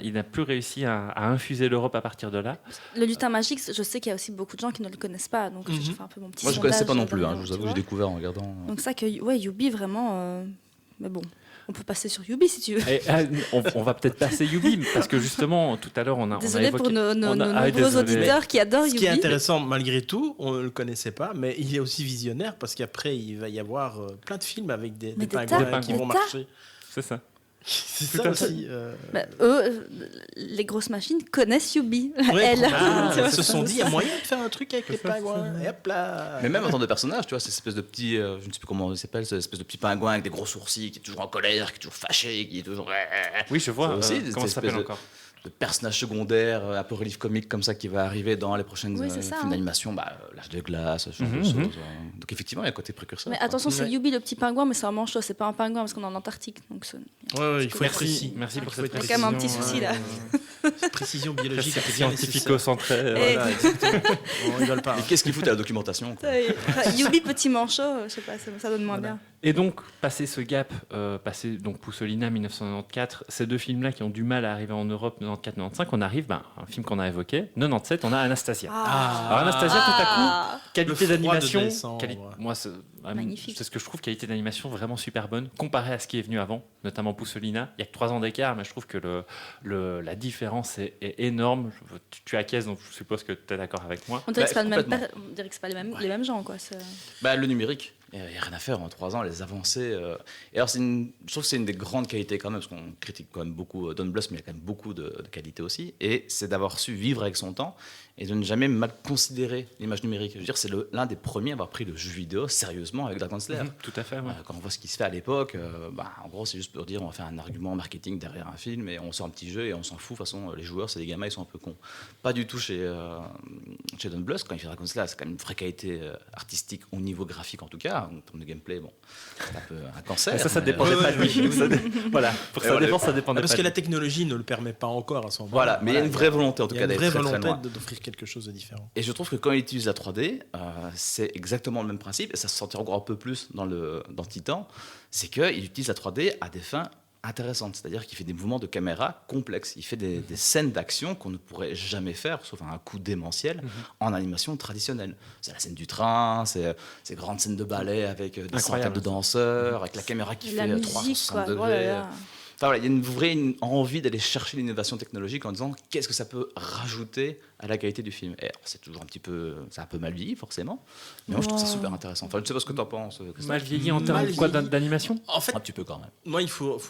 il n'a plus réussi à infuser l'Europe à partir de là. Le lutin magique, je sais qu'il y a aussi beaucoup de gens qui ne le connaissent pas, donc je fais un peu mon petit Moi, je ne connaissais pas non sondage plus. derrière, Je vous tu avoue, vois. j'ai découvert en regardant. Donc ça que, ouais, Yubi, vraiment... Mais bon, on peut passer sur Yubi si tu veux. Et, on va peut-être passer Yubi, parce que justement, tout à l'heure, on a Désolé évoqué... pour nos on a- nombreux désolé. auditeurs qui adorent Ce Yubi. qui est intéressant, malgré tout, on ne le connaissait pas, mais il est aussi visionnaire, parce qu'après, il va y avoir plein de films avec des Mais des pingouins tas, qui des vont tas. marcher. C'est ça. C'est Tout ça à fait. aussi. Bah, eux, les grosses machines connaissent Yubi. Ouais, Elles. ah, Tu vois. ils se sont dit, il y a moyen de faire un truc avec les pingouins. Et hop là. Mais même en tant que personnage, tu vois, ces espèces de petits, je ne sais plus comment ils s'appellent, ces espèces de petits pingouins avec des gros sourcils, qui est toujours en colère, qui est toujours fâché, qui est toujours. Oui, je vois. Ça aussi, Comment cette ça s'appelle espèce encore de personnage secondaire, un peu relief comique comme ça, qui va arriver dans les prochaines Oui, c'est ça, films hein. d'animation, l'âge de glace, ce genre de Mhm, choses. mhm. Donc effectivement, il y a un côté précurseur. Mais quoi. attention, c'est Ouais. Yubi le petit pingouin, mais c'est un manchot, c'est pas un pingouin parce qu'on est en Antarctique. Donc Ouais, il faut être précis. Merci pour Il faut cette être Il y a quand même un précision. petit souci, là. Cette précision biologique est bien Scientifico-centré. Et- Voilà, exactement. On rigole pas. Mais qu'est-ce qu'il fout à la documentation quoi. Yubi petit manchot, je sais pas, ça donne moins Voilà. bien. Et donc, passer ce gap, passer donc Poussolina 1994, ces deux films-là qui ont du mal à arriver en Europe 94-95, on arrive, un film qu'on a évoqué, 97, on a Anastasia. Alors Anastasia, tout à coup, qualité Le froid d'animation, de décembre. moi, c'est Magnifique. c'est ce que je trouve, qualité d'animation vraiment super bonne, comparé à ce qui est venu avant, notamment Poussolina. Il y a que 3 ans d'écart, mais je trouve que la différence est énorme. Tu acquiesces, donc je suppose que tu es d'accord avec moi. On dirait que c'est pas le même complètement. on dirait que c'est pas les mêmes gens, quoi. Le numérique. Il n'y a rien à faire en 3 ans, les avancées. Et alors, je trouve que c'est une des grandes qualités quand même, parce qu'on critique quand même beaucoup Don Bluth, mais il y a quand même beaucoup de qualités aussi. Et c'est d'avoir su vivre avec son temps et de ne jamais mal considérer l'image numérique. Je veux dire, c'est l'un des premiers à avoir pris le jeu vidéo sérieusement avec Dragon Slayer. Tout à fait. Ouais. Quand on voit ce qui se fait à l'époque, en gros, c'est juste pour dire on va faire un argument marketing derrière un film et on sort un petit jeu et on s'en fout. De toute façon, les joueurs, c'est des gamins, ils sont un peu cons. Pas du tout chez Don Bluth. Quand il fait Dragon Slayer, c'est quand même une vraie qualité artistique au niveau graphique en tout cas. En termes de gameplay, bon, c'est un peu un cancer. Et ça dépendait pas de lui. Voilà, pour sa défense, ça dépendait pas. Parce que la technologie ne le permet pas encore à ce moment-là. Voilà, mais il y a une vraie volonté en tout cas d'être très, très loin. Il y a une vraie volonté d'offrir quelque chose de différent. Et je trouve que quand il utilise la 3D, c'est exactement le même principe, et ça se sentit encore un peu plus dans Titan, c'est qu'il utilise la 3D à des fins intéressantes, c'est-à-dire qu'il fait des mouvements de caméra complexes, il fait des scènes d'action qu'on ne pourrait jamais faire, sauf un coup démentiel, en animation traditionnelle. C'est la scène du train, c'est ces grandes scènes de ballet avec des centaines de danseurs, avec la caméra qui fait 360 degrés. Voilà. Enfin, voilà, il y a une vraie envie d'aller chercher l'innovation technologique en disant qu'est-ce que ça peut rajouter à la qualité du film. Et c'est toujours c'est un peu mal vieilli forcément, mais moi je trouve ça super intéressant. Enfin, je ne sais pas ce que tu en penses. Mal vieilli en termes d'animation. En fait, un petit peu quand même. Moi, il faut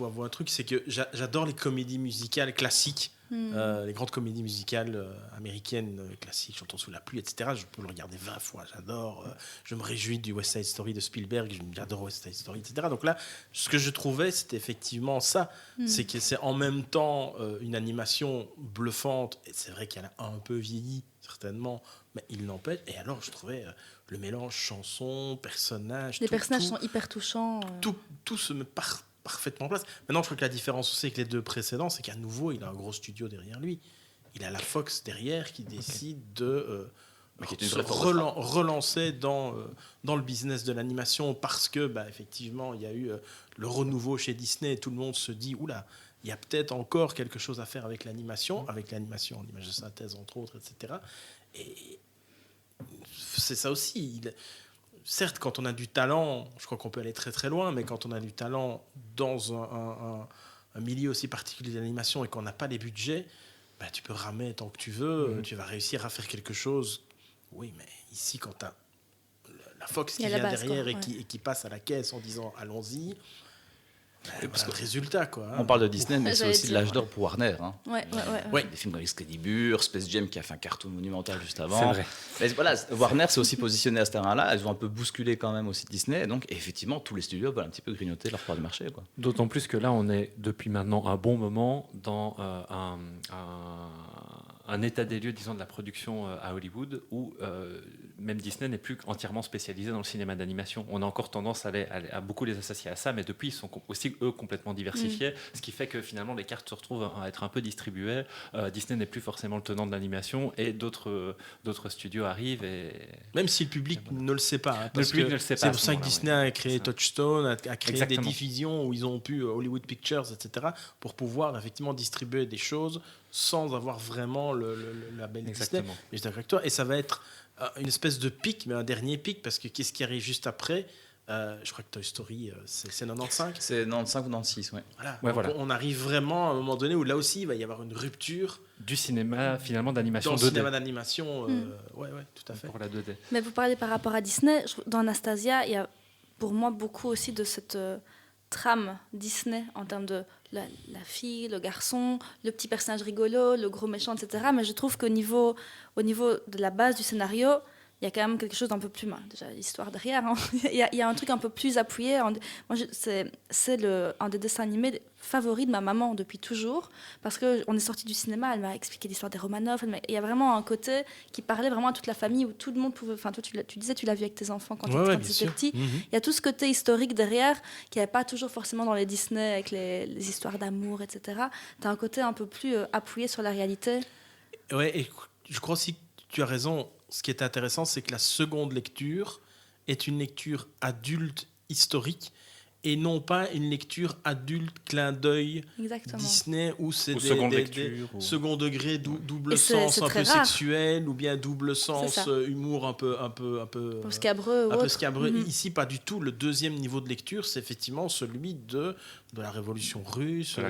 avoir un truc, c'est que j'adore les comédies musicales classiques. Les grandes comédies musicales américaines classiques, Chantons sous la pluie, etc. Je peux le regarder 20 fois, j'adore. Je me réjouis du West Side Story de Spielberg, j'adore West Side Story, etc. Donc là, ce que je trouvais, c'était effectivement ça. C'est que c'est en même temps une animation bluffante, et c'est vrai qu'elle a un peu vieilli, certainement, mais il n'empêche. Et alors, je trouvais le mélange chanson, personnage. Les personnages sont hyper touchants. Tout se met parfaitement en place. Maintenant, je crois que la différence aussi avec les deux précédents, c'est qu'à nouveau, il a un gros studio derrière lui. Il a la Fox derrière qui décide de se relancer dans le business de l'animation parce que, effectivement, il y a eu le renouveau chez Disney et tout le monde se dit, oula, il y a peut-être encore quelque chose à faire avec l'animation en image de synthèse, entre autres, etc. Et c'est ça aussi. Certes, quand on a du talent, je crois qu'on peut aller très très loin, mais quand on a du talent dans un milieu aussi particulier d'animation et qu'on n'a pas les budgets, tu peux ramer tant que tu veux, tu vas réussir à faire quelque chose. Oui, mais ici, quand tu as la Fox qui vient derrière et qui passe à la caisse en disant allons-y, parce que le résultat, quoi. On parle de Disney, mais c'est aussi l'âge d'or pour Warner. Hein. Ouais. Des films comme Excalibur, Space Jam qui a fait un cartoon monumental juste avant. C'est vrai. Mais voilà, Warner s'est aussi positionné à ce terrain-là. Elles ont un peu bousculé quand même aussi Disney. Donc effectivement, tous les studios veulent un petit peu grignoter leur part du marché, quoi. D'autant plus que là, on est depuis maintenant un bon moment dans un état des lieux, disons, de la production à Hollywood, où même Disney n'est plus entièrement spécialisé dans le cinéma d'animation. On a encore tendance à beaucoup les associer à ça, mais depuis, ils sont aussi, eux, complètement diversifiés, ce qui fait que finalement, les cartes se retrouvent à être un peu distribuées. Disney n'est plus forcément le tenant de l'animation, et d'autres studios arrivent. Même si le public ne le sait pas. Le public ne le sait pas. C'est pour ça que Disney a créé Touchstone, a créé Exactement. des diffusions où ils ont pu, Hollywood Pictures, etc., pour pouvoir effectivement distribuer des choses sans avoir vraiment le label Disney. Mais je suis d'accord avec toi. Et ça va être une espèce de pic, mais un dernier pic, parce que qu'est-ce qui arrive juste après ? Je crois que Toy Story, c'est 95. C'est 95 ou 96, oui. Voilà. On arrive vraiment à un moment donné où là aussi, il va y avoir une rupture du cinéma, finalement, d'animation 2D. Dans le cinéma d'animation, ouais, tout à fait. Pour la 2D. Mais vous parlez par rapport à Disney, dans Anastasia, il y a pour moi beaucoup aussi de cette trame Disney en termes de la fille, le garçon, le petit personnage rigolo, le gros méchant, etc. Mais je trouve qu'au niveau de la base du scénario, il y a quand même quelque chose d'un peu plus... Déjà, l'histoire derrière, hein. Il y a un truc un peu plus appuyé. C'est un des dessins animés favoris de ma maman depuis toujours, parce qu'on est sorti du cinéma, elle m'a expliqué l'histoire des Romanov. Il y a vraiment un côté qui parlait vraiment à toute la famille, où tout le monde pouvait... Enfin, toi, tu disais, tu l'as vu avec tes enfants quand tu étais petit. Il y a tout ce côté historique derrière, qu'il n'y avait pas toujours forcément dans les Disney, avec les histoires d'amour, etc. Tu as un côté un peu plus appuyé sur la réalité. Ouais, et je crois aussi que tu as raison. Ce qui est intéressant, c'est que la seconde lecture est une lecture adulte historique et non pas une lecture adulte clin d'œil Disney où c'est des second degré, double sens un peu sexuel ou bien double sens humour un peu scabreux. Ici, pas du tout. Le deuxième niveau de lecture, c'est effectivement celui de la Révolution russe, de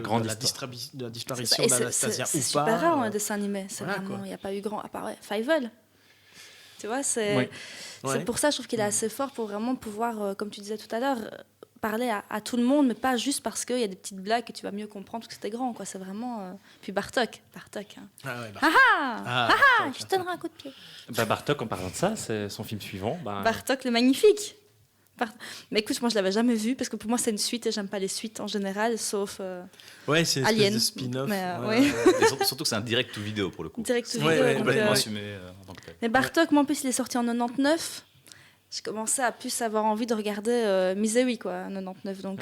la disparition d'Anastasia ou pas. C'est super rare un dessin animé. Il n'y a pas eu grand, à part Fievel. Tu vois, c'est Ouais. pour ça, je trouve qu'il est assez fort pour vraiment pouvoir, comme tu disais tout à l'heure, parler à tout le monde, mais pas juste parce qu'il y a des petites blagues que tu vas mieux comprendre parce que c'était grand, quoi. C'est vraiment... Puis Bartok. Hein. Ah ouais, Je te donnerai un coup de pied. Bah, Bartok, en parlant de ça, c'est son film suivant. Bartok le magnifique. Mais écoute, moi je l'avais jamais vu parce que pour moi c'est une suite et j'aime pas les suites en général, sauf ouais, c'est une Alien. espèce de spin-off. Mais, Ouais. Et surtout que c'est un direct to vidéo pour le coup. direct to Ouais, vidéo. ouais, donc, Complètement ouais. assumé en tant que tel. Mais Bartok, moi en plus il est sorti en 99. Je commençais à plus avoir envie de regarder Misery, quoi, en 99. Donc,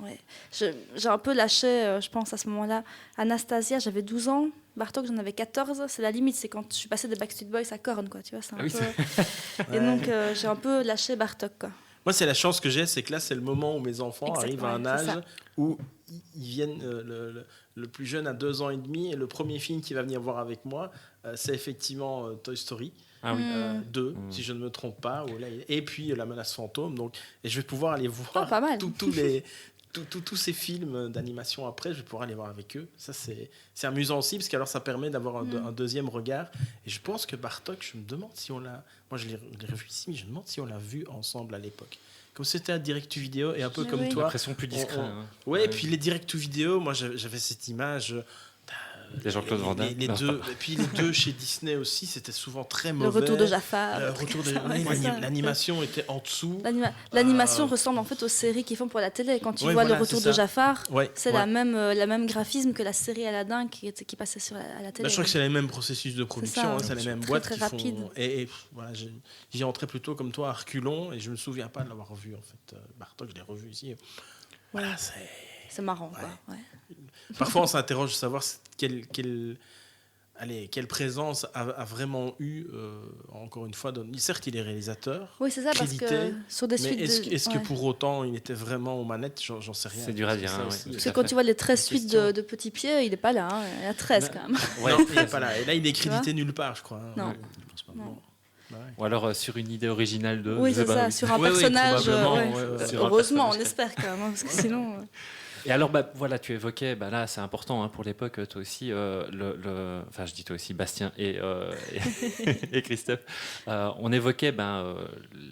ouais. J'ai un peu lâché, je pense, à ce moment-là. Anastasia, j'avais 12 ans. Bartok, j'en avais 14. C'est la limite, c'est quand je suis passée des Backstreet Boys à Korn, quoi. Tu vois, c'est un peu... Et donc, j'ai un peu lâché Bartok, quoi. Moi, c'est la chance que j'ai, c'est que là, c'est le moment où mes enfants arrivent à un Exactement, c'est âge où ils viennent, le plus jeune à 2 ans et demi, et le premier film qu'il va venir voir avec moi, c'est effectivement Toy Story. Ah oui. 2, si je ne me trompe pas. Et puis La Menace Fantôme. Donc, et je vais pouvoir aller voir pas mal. tous ces films d'animation après, je vais pouvoir aller voir avec eux. Ça, c'est amusant aussi, parce qu'alors ça permet d'avoir un deuxième regard. Et je pense que Bartok, je me demande si on l'a... Moi, je l'ai revu ici, mais je me demande si on l'a vu ensemble à l'époque. Comme c'était un direct-to-vidéo, et un peu comme toi. L'impression plus discret. Ouais, et puis les direct-to-vidéo, moi, j'avais cette image... Les Jean-Claude Van Damme. Les deux, et puis les deux chez Disney aussi, c'était souvent très Le mauvais. retour de Jafar. L'animation était en dessous. L'animation ressemble en fait aux séries qu'ils font pour la télé. Quand tu vois voilà, le retour c'est de ça. Jafar, Ouais, c'est la même graphisme que la série Aladdin qui passait à la télé. Bah, je crois que c'est les mêmes processus de production, ça, hein, c'est les mêmes très, boîtes très qui rapide. font. Et voilà, j'y entrais plutôt comme toi à reculons, et je me souviens pas de l'avoir vu en fait. Bartok, je l'ai revu ici. Voilà, C'est marrant, quoi. Ouais. Parfois, on s'interroge de savoir quelle présence a vraiment eu, encore une fois, certes il est réalisateur, Oui, c'est ça, crédité, parce que sur des mais suites est-ce que pour autant il était vraiment aux manettes, j'en sais rien. C'est dur à dire, Ça hein, aussi, ouais. Parce que quand tu vois les 13 suites de Petits Pieds, il n'est pas là. Hein. Il y a 13 quand même. Non, il est pas là. Et là, il est crédité nulle part, je crois. Hein. Non. Ouais. Je pense pas. Non. Bah ouais. Ou alors sur une idée originale de. Oui, je sais c'est pas, ça, oui. sur un Oui, personnage. probablement, ouais. ouais. Sur un Heureusement, on personnage. espère quand même, hein, parce que sinon. Et alors, voilà, tu évoquais, là, c'est important pour l'époque, toi aussi, enfin, je dis toi aussi, Bastien et Christophe, on évoquait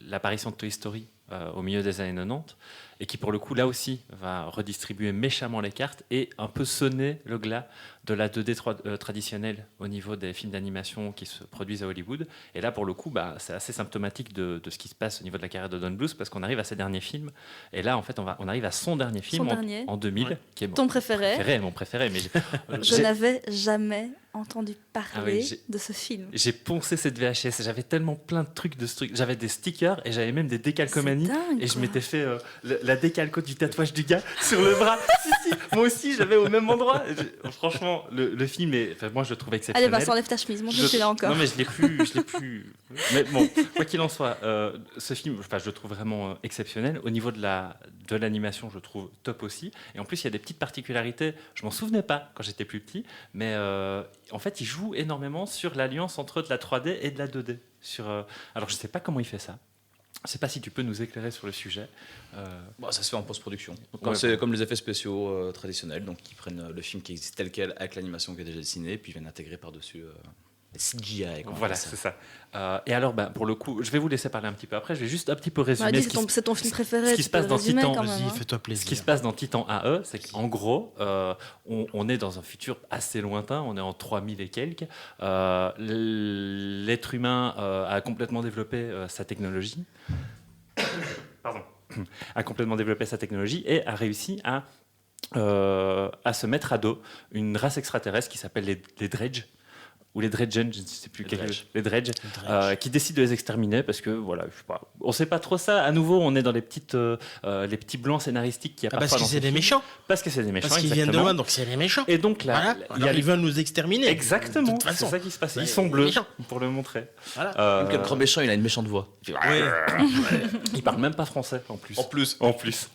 l'apparition de Toy Story au milieu des années 90, et qui, pour le coup, là aussi, va redistribuer méchamment les cartes et un peu sonner le glas de la 2D traditionnelle au niveau des films d'animation qui se produisent à Hollywood. Et là, pour le coup, c'est assez symptomatique de ce qui se passe au niveau de la carrière de Don Bluth, parce qu'on arrive à ses derniers films. Et là, en fait, on arrive à son dernier film en 2000, Ouais. qui est Ton préféré. mon préféré. Mais Je n'avais jamais entendu parler Ah oui, de ce film. j'ai poncé cette VHS. J'avais tellement plein de trucs de ce truc. J'avais des stickers et j'avais même des décalcomanies. C'est dingue, Et je quoi. m'étais fait la décalco du tatouage du gars sur le bras. Si, moi aussi, j'avais au même endroit. Franchement, le film est. Enfin, moi, je le trouve Allez, exceptionnel. Vincent, enlève ta chemise. Montre-le là encore. Non, mais je l'ai plus. Mais bon, quoi qu'il en soit, ce film, enfin, je le trouve vraiment exceptionnel. Au niveau de l'animation, je le trouve top aussi. Et en plus, il y a des petites particularités. Je m'en souvenais pas quand j'étais plus petit, mais en fait, il joue énormément sur l'alliance entre de la 3D et de la 2D. Alors, je sais pas comment il fait ça. Je sais pas si tu peux nous éclairer sur le sujet. Bon, ça se fait en post-production. Ouais, C'est comme les effets spéciaux traditionnels, donc ils prennent le film qui existe tel quel avec l'animation qui est déjà dessinée, puis ils viennent intégrer par-dessus les CGI. quoi, on Voilà, appelle ça. c'est ça. Et alors, pour le coup, je vais vous laisser parler un petit peu après. Je vais juste un petit peu résumer Dis, ce qui se c'est ton film préféré. ce qui tu se peux passe le dans résumer Titan, quand même, Vas-y, hein. fais-toi plaisir. Ce qui se passe dans Titan AE, c'est qu'en gros, on est dans un futur assez lointain, on est en 3000 et quelques. L'être humain a complètement développé sa technologie. Pardon. A complètement développé sa technologie et a réussi à se mettre à dos une race extraterrestre qui s'appelle les Dredge. Ou les Dredgen, je ne sais plus les Dredge, qui décident de les exterminer parce que voilà, je sais pas, on sait pas trop ça. À nouveau, on est dans les petits blancs scénaristiques qui Parce parfois que dans c'est ces des films. méchants. Parce que c'est des méchants. Parce qu'ils viennent de exactement. loin, donc c'est des méchants. Et donc là, Voilà. il y a Alors, ils veulent nous exterminer. exactement, De toute c'est façon. ça qui se passe. Ouais, Ils sont bleus méchants. pour le montrer. Voilà. Même que le grand méchant, il a une méchante voix. Ouais. Ils parlent même pas français en plus. En plus. En plus.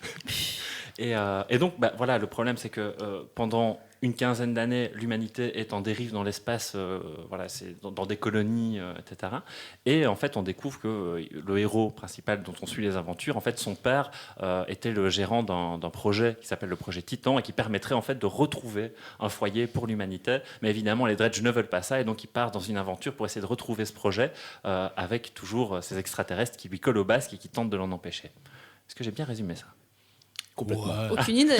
Et donc, voilà, le problème, c'est que pendant une quinzaine d'années, l'humanité est en dérive dans l'espace, voilà, c'est dans des colonies, etc. Et en fait, on découvre que le héros principal dont on suit les aventures, en fait, son père était le gérant d'un projet qui s'appelle le projet Titan et qui permettrait en fait de retrouver un foyer pour l'humanité. Mais évidemment, les Dredge ne veulent pas ça et donc il part dans une aventure pour essayer de retrouver ce projet avec toujours ces extraterrestres qui lui collent au basque et qui tentent de l'en empêcher. Est-ce que j'ai bien résumé ça? Complètement. Ouais. Aucune idée.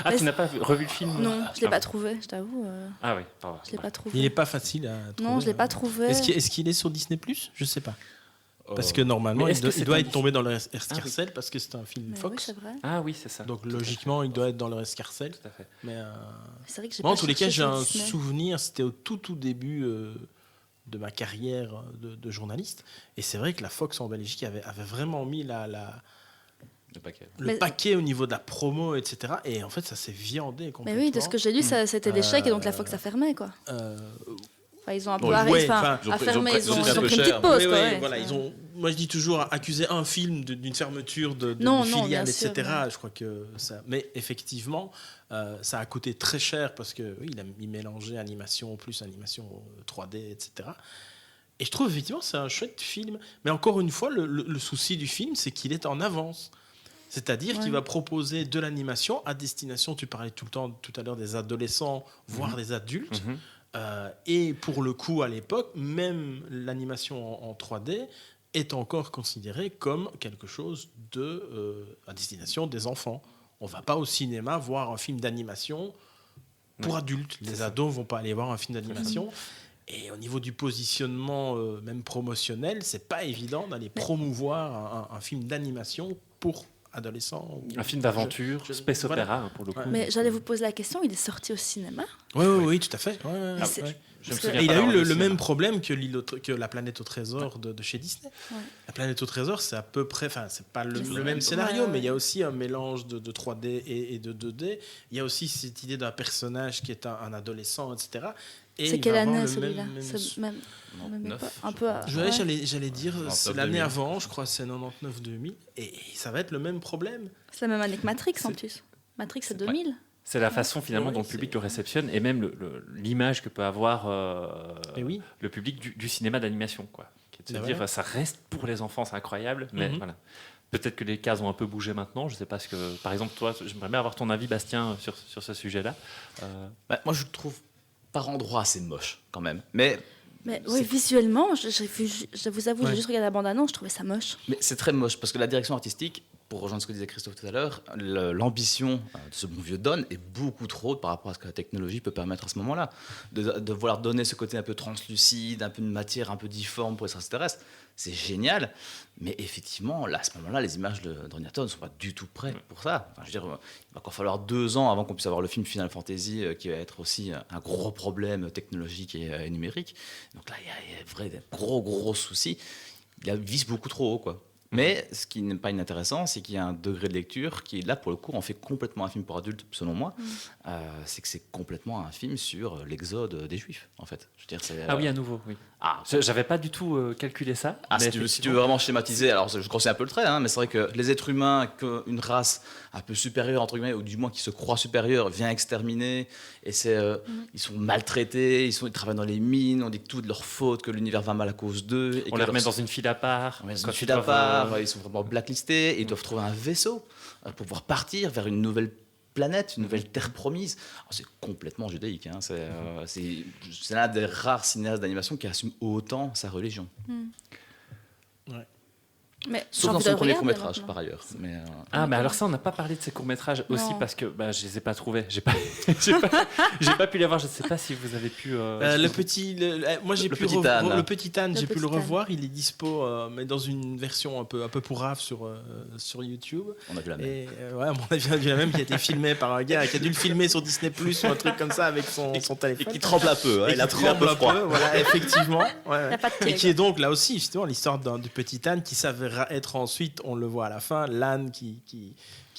Ah, tu n'as pas revu le film? Non, je ne l'ai pas trouvé, je t'avoue. Ah oui, pardon. Je l'ai pas trouvé. Il n'est pas facile à trouver. Non, je ne l'ai pas trouvé. Est-ce qu'il est sur Disney+? Je ne sais pas. Parce que normalement, il doit être tombé dans le escarcelle parce que c'est un film Fox. Oui, c'est vrai. Ah oui, c'est ça. Donc logiquement, il doit être dans le escarcelle. Tout à fait. Mais c'est vrai que j'ai moi, pas en tous les cas, cherché j'ai sur un Disney. souvenir, c'était au tout début de ma carrière de journaliste. Et c'est vrai que la Fox en Belgique avait vraiment mis le paquet au niveau de la promo, etc. Et en fait, ça s'est viandé Mais complètement. oui, de ce que j'ai lu, c'était des chèques et donc la Fox a fermé, quoi. Enfin, ils ont un peu arrêté, à fermer, ils ont pris une petite pause, quoi. Ouais. Voilà, moi, je dis toujours, accuser un film d'une fermeture de filiale, etc. Je crois que ça... Mais effectivement, ça a coûté très cher parce que oui, il mélangeait animation plus animation 3D, etc. Et je trouve effectivement c'est un chouette film. Mais encore une fois, le souci du film, c'est qu'il est en avance. C'est-à-dire qu'il va proposer de l'animation à destination, tu parlais tout à l'heure des adolescents, voire des adultes. Et pour le coup, à l'époque, même l'animation en 3D est encore considérée comme quelque chose à destination des enfants. On ne va pas au cinéma voir un film d'animation pour adultes. Les ados ne vont pas aller voir un film d'animation. Et au niveau du positionnement, même promotionnel, c'est pas évident d'aller promouvoir un film d'animation pour adolescents. Un film d'aventure, space opéra pour le coup. Mais j'allais vous poser la question, il est sorti au cinéma? Oui, tout à fait. Et il a eu le même problème que La Planète au Trésor de chez Disney. Ouais. La Planète au Trésor, c'est à peu près, enfin, c'est pas le même scénario, mais il y a aussi un mélange de 3D et de 2D. Il y a aussi cette idée d'un personnage qui est un adolescent, etc. C'est quelle année celui-là? Un peu. J'allais dire l'année avant, je crois, c'est 99-2000, et ça va être le même problème. C'est la même année que Matrix en plus. Matrix, c'est 2000. Ouais. C'est la façon finalement dont le public le réceptionne et même l'image que peut avoir le public du cinéma d'animation, quoi. Qui est de se dire ça reste pour les enfants, c'est incroyable, mais voilà. Peut-être que les cases ont un peu bougé maintenant. Je ne sais pas ce que. Par exemple, toi, j'aimerais bien avoir ton avis, Bastien, sur ce sujet-là. Moi, je trouve par endroits assez moche quand même. Mais oui, visuellement, je vous avoue, j'ai juste regardé la bande-annonce, je trouvais ça moche. Mais c'est très moche parce que la direction artistique, pour rejoindre ce que disait Christophe tout à l'heure, l'ambition de ce bon vieux Don est beaucoup trop haute par rapport à ce que la technologie peut permettre à ce moment-là. De vouloir donner ce côté un peu translucide, un peu de matière un peu difforme pour les extraterrestres, c'est génial. Mais effectivement, là, à ce moment-là, les images d'ordinateur ne sont pas du tout prêtes pour ça. Enfin, je veux dire, il va encore falloir 2 ans avant qu'on puisse avoir le film Final Fantasy, qui va être aussi un gros problème technologique et numérique. Donc là, il y a vrai des gros soucis. Il vise beaucoup trop haut, quoi. Mais ce qui n'est pas inintéressant, c'est qu'il y a un degré de lecture qui, là, pour le coup, en fait complètement un film pour adultes, selon moi. C'est que c'est complètement un film sur l'exode des Juifs, en fait. Je veux dire, oui, à nouveau, oui. J'avais pas du tout calculé ça. Si tu veux vraiment schématiser, alors je grossis un peu le trait, mais c'est vrai que les êtres humains qu'une race un peu supérieure, entre guillemets, ou du moins qui se croit supérieure, vient exterminer, et ils sont maltraités, ils travaillent dans les mines, on dit tout de leur faute, que l'univers va mal à cause d'eux. On les remet dans une file à part. Ils sont vraiment blacklistés, et ils doivent trouver un vaisseau pour pouvoir partir vers une nouvelle planète, une nouvelle terre promise. Alors, c'est complètement judaïque. C'est l'un des rares cinéastes d'animation qui assume autant sa religion. Mais sauf dans son premier court-métrage, par ailleurs. Mais alors ça, on n'a pas parlé de ces courts-métrages aussi parce que je les ai pas trouvés. J'ai pas pu les voir. Je ne sais pas si vous avez pu... moi, j'ai pu revoir le Petit Âne. J'ai pu le revoir. Il est dispo, mais dans une version un peu pourrave sur YouTube. On a vu la même. Et, on a vu la même qui a été filmée par un gars qui a dû le filmer sur Disney+, ou un truc comme ça, avec son téléphone. Et qui tremble un peu. Il tremble un peu, voilà, effectivement. Il n'y a pas de et qui est donc, là aussi, justement, l'histoire du Petit Âne qui s'avère s'avérera être ensuite, on le voit à la fin, l'âne qui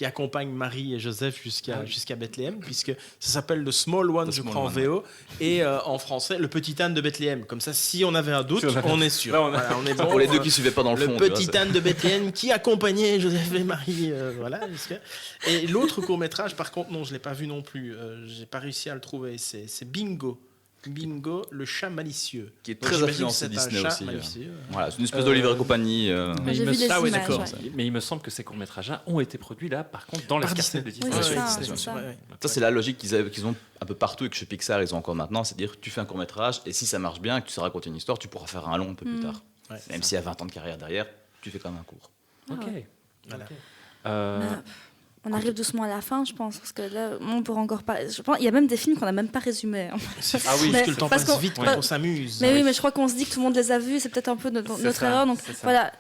accompagne Marie et Joseph jusqu'à Bethléem, puisque ça s'appelle le Small One, je crois, en VO, et en français, le petit âne de Bethléem. Comme ça, si on avait un doute, on est sûr. Là, Voilà, on est bon. Pour les deux qui suivaient pas dans le fond. Le petit âne de Bethléem qui accompagnait Joseph et Marie. Voilà. Et l'autre court-métrage, par contre, non, je ne l'ai pas vu non plus. Je n'ai pas réussi à le trouver. C'est Bingo. Bingo, le chat malicieux. Qui est Donc, très j'imagine influencé que c'est un Disney chat aussi. malicieux. Voilà, c'est une espèce d'Oliver et compagnie. Mais J'ai il vu des Ah oui, images. d'accord. Ouais. Mais il me semble que ces courts-métrages-là ont été produits là, par contre, dans Par l'escarcelle Disney. de Disney. Oui, c'est Ouais, ça, ouais, c'est sûr, ça. ouais. Ça, c'est la logique qu'ils ont un peu partout et que chez Pixar, ils ont encore maintenant. C'est-à-dire, tu fais un court-métrage et si ça marche bien, que tu sais raconter une histoire, tu pourras faire un long un peu plus tard. Ouais, Même s'il y a 20 ans de carrière derrière, tu fais quand même un court. Ok. Voilà. On arrive doucement à la fin, je pense, parce que là, on pourra encore parler. Je pense, il y a même des films qu'on n'a même pas résumés. Hein. Ah oui, Mais- parce que le temps parce passe qu'on- vite ouais. quand on s'amuse. Mais oui, mais je crois qu'on se dit que tout le monde les a vus, c'est peut-être un peu notre ça, erreur. Donc c'est ça. voilà,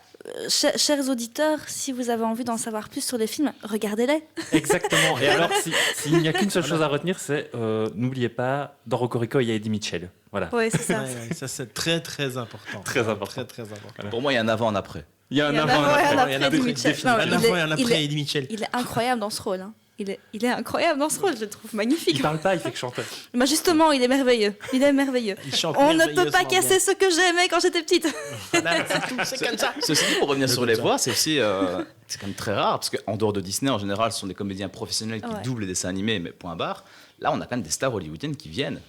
chers auditeurs, si vous avez envie d'en savoir plus sur les films, regardez-les. Exactement. Et alors, s'il n'y a qu'une seule chose à retenir, c'est n'oubliez pas, dans Rocorico, il y a Eddie Mitchell. Voilà. Oui, c'est ça. Ouais, ça, c'est très, très important. Très important. Très, très important. Pour moi, il y a un avant, un après. Il y a un Il y en a avant, un un après. après, Il y en a Eddie des Mitchell. films. Non, Un il avant est- et un il après est- Eddie Mitchell. Il est incroyable dans ce rôle. Hein. Il est incroyable dans ce rôle, je le trouve magnifique. Il parle pas, il fait que chanter. Bah justement, il est merveilleux. Il est merveilleux. Il chante On ne peut pas merveilleusement casser ce que j'aimais quand j'étais petite. bien. Voilà, c'est tout, c'est comme ça. Ceci dit, pour revenir sur les comme ça. voix, c'est aussi c'est quand même très rare parce qu'en dehors de Disney, en général, ce sont des comédiens professionnels qui Ouais. doublent les dessins animés, mais point barre. Là, on a quand même des stars hollywoodiennes qui viennent.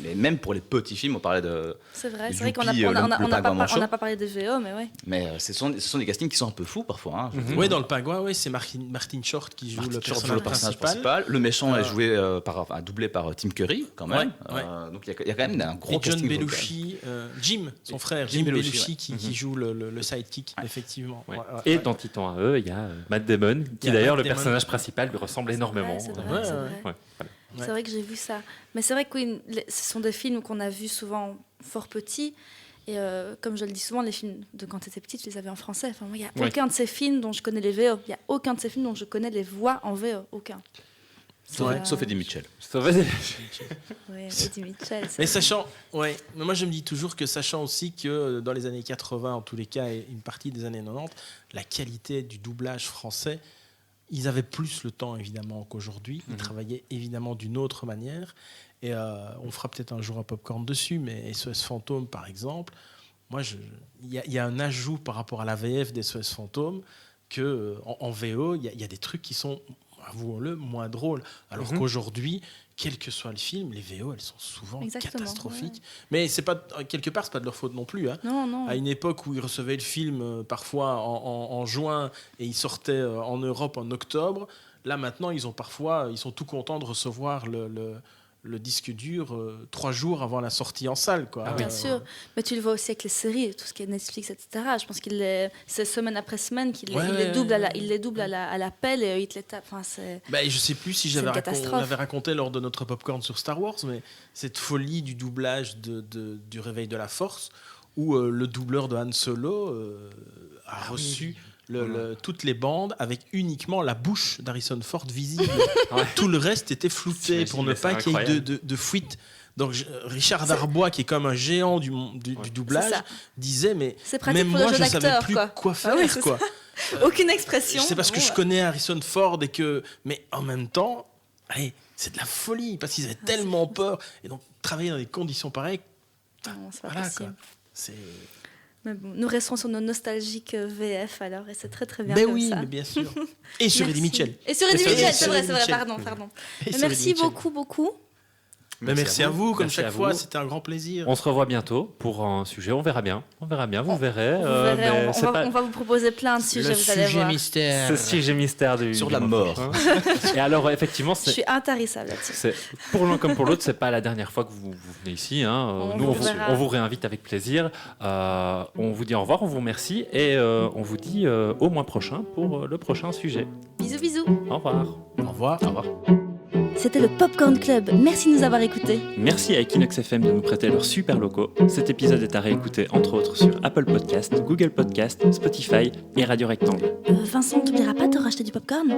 Mais même pour les petits films, on parlait de. C'est vrai Youpi, qu'on n'a le pingouin manchot. pas parlé des VO, mais ouais. Mais ce sont des castings qui sont un peu fous parfois. Hein, je veux dire. Oui, dans le pingouin, ouais, c'est Martin Short qui joue Martin le Short personnage joue le personnage principal. principal. Le méchant est Euh, joué doublé par Tim Curry, quand même. Ouais, ouais. Donc il y a quand même un gros Et John casting vocal. Belushi, Jim, son frère, Jim Jim Belushi, Belushi, ouais. qui joue le sidekick, effectivement. Ouais. Ouais, ouais, Et ouais. dans Titan à eux, il y a Matt Damon, Il qui y a d'ailleurs, Matt le Damon. personnage principal lui ressemble énormément. C'est vrai, Ouais, c'est ouais. vrai. Ouais, voilà. Ouais. C'est vrai que j'ai vu ça. Mais c'est vrai que oui, ce sont des films qu'on a vus souvent fort petits. Et comme je le dis souvent, les films de quand tu étais petite, je les avais en français. Enfin, moi, il n'y a Oui. aucun de ces films dont je connais les VO. Il n'y a aucun de ces films dont je connais les voix en VO. Aucun. Sauf Eddie Mitchell. Oui, Eddie Mitchell. Mais sachant, ouais, mais moi je me dis toujours que sachant aussi que dans les années 80, en tous les cas, et une partie des années 90, la qualité du doublage français, ils avaient plus le temps évidemment qu'aujourd'hui. Ils travaillaient évidemment d'une autre manière. Et on fera peut-être un jour un popcorn dessus, mais SOS Fantôme par exemple, moi il y a un ajout par rapport à la VF des SOS Fantôme que en VO, il y a des trucs qui sont, avouons-le, moins drôles. Alors qu'aujourd'hui, quel que soit le film, les VO, elles sont souvent Exactement, catastrophiques. ouais. Mais c'est pas, quelque part, c'est pas de leur faute non plus. Hein. Non, non. À une époque où ils recevaient le film parfois en juin et il sortait en Europe en octobre, là maintenant, ils sont tout contents de recevoir le disque dur 3 jours avant la sortie en salle. Quoi. Ah oui. Bien sûr, mais tu le vois aussi avec les séries, tout ce qui est Netflix, etc. Je pense c'est semaine après semaine qu'il Ouais, les double, ouais. il les double à la pelle et ils te les tapent. Enfin, c'est... Ben, je sais plus si C'est une on catastrophe. l'avait raconté lors de notre popcorn sur Star Wars, mais cette folie du doublage du Réveil de la Force, où le doubleur de Han Solo a reçu toutes les bandes avec uniquement la bouche d'Harrison Ford visible. Tout le reste était flouté T'imagines, pour ne mais c'est pas qu'il y ait incroyable. de fuite. Donc Richard Darbois, qui est comme un géant du doublage, C'est ça. disait mais C'est pratique même pour le moi jeu je savais d'acteur, plus quoi. faire Ah oui, c'est quoi. Aucune expression. C'est parce que je connais Harrison Ford et que, mais en même temps, allez, c'est de la folie parce qu'ils avaient tellement peur et donc travailler dans des conditions pareilles, Non, c'est pas voilà possible. quoi. C'est. Mais bon, nous resterons sur nos nostalgiques VF alors, et c'est très très bien Ben comme oui, ça. mais bien sûr. Et sur Eddie Merci. Mitchell. Et sur Eddie sur- Mitchell, et c'est sur vrai, Eddie c'est vrai, Mitchell. pardon. Et Mais sur merci Eddie Mitchell. beaucoup. Merci à vous, comme Merci chaque à fois, vous. c'était un grand plaisir. On se revoit bientôt pour un sujet. On verra bien. Vous verrez. Vous verrez, mais on c'est pas- va vous proposer plein de sujets, vous allez voir. mystère. C'est ce sujet mystère Sur du la moment. mort. Et alors, effectivement, Je suis intarissable là-dessus. pour l'un comme pour l'autre, c'est pas la dernière fois que vous venez ici. Hein. On Nous, vous verra. on vous réinvite avec plaisir. On vous dit au revoir, on vous remercie et on vous dit au mois prochain pour le prochain sujet. Bisous, bisous. Au revoir. Au revoir. Au revoir. C'était le Popcorn Club. Merci de nous avoir écoutés. Merci à Equinox FM de nous prêter leurs super locaux. Cet épisode est à réécouter entre autres sur Apple Podcast, Google Podcast, Spotify et Radio Rectangle. Vincent, t'oublieras pas de te racheter du popcorn?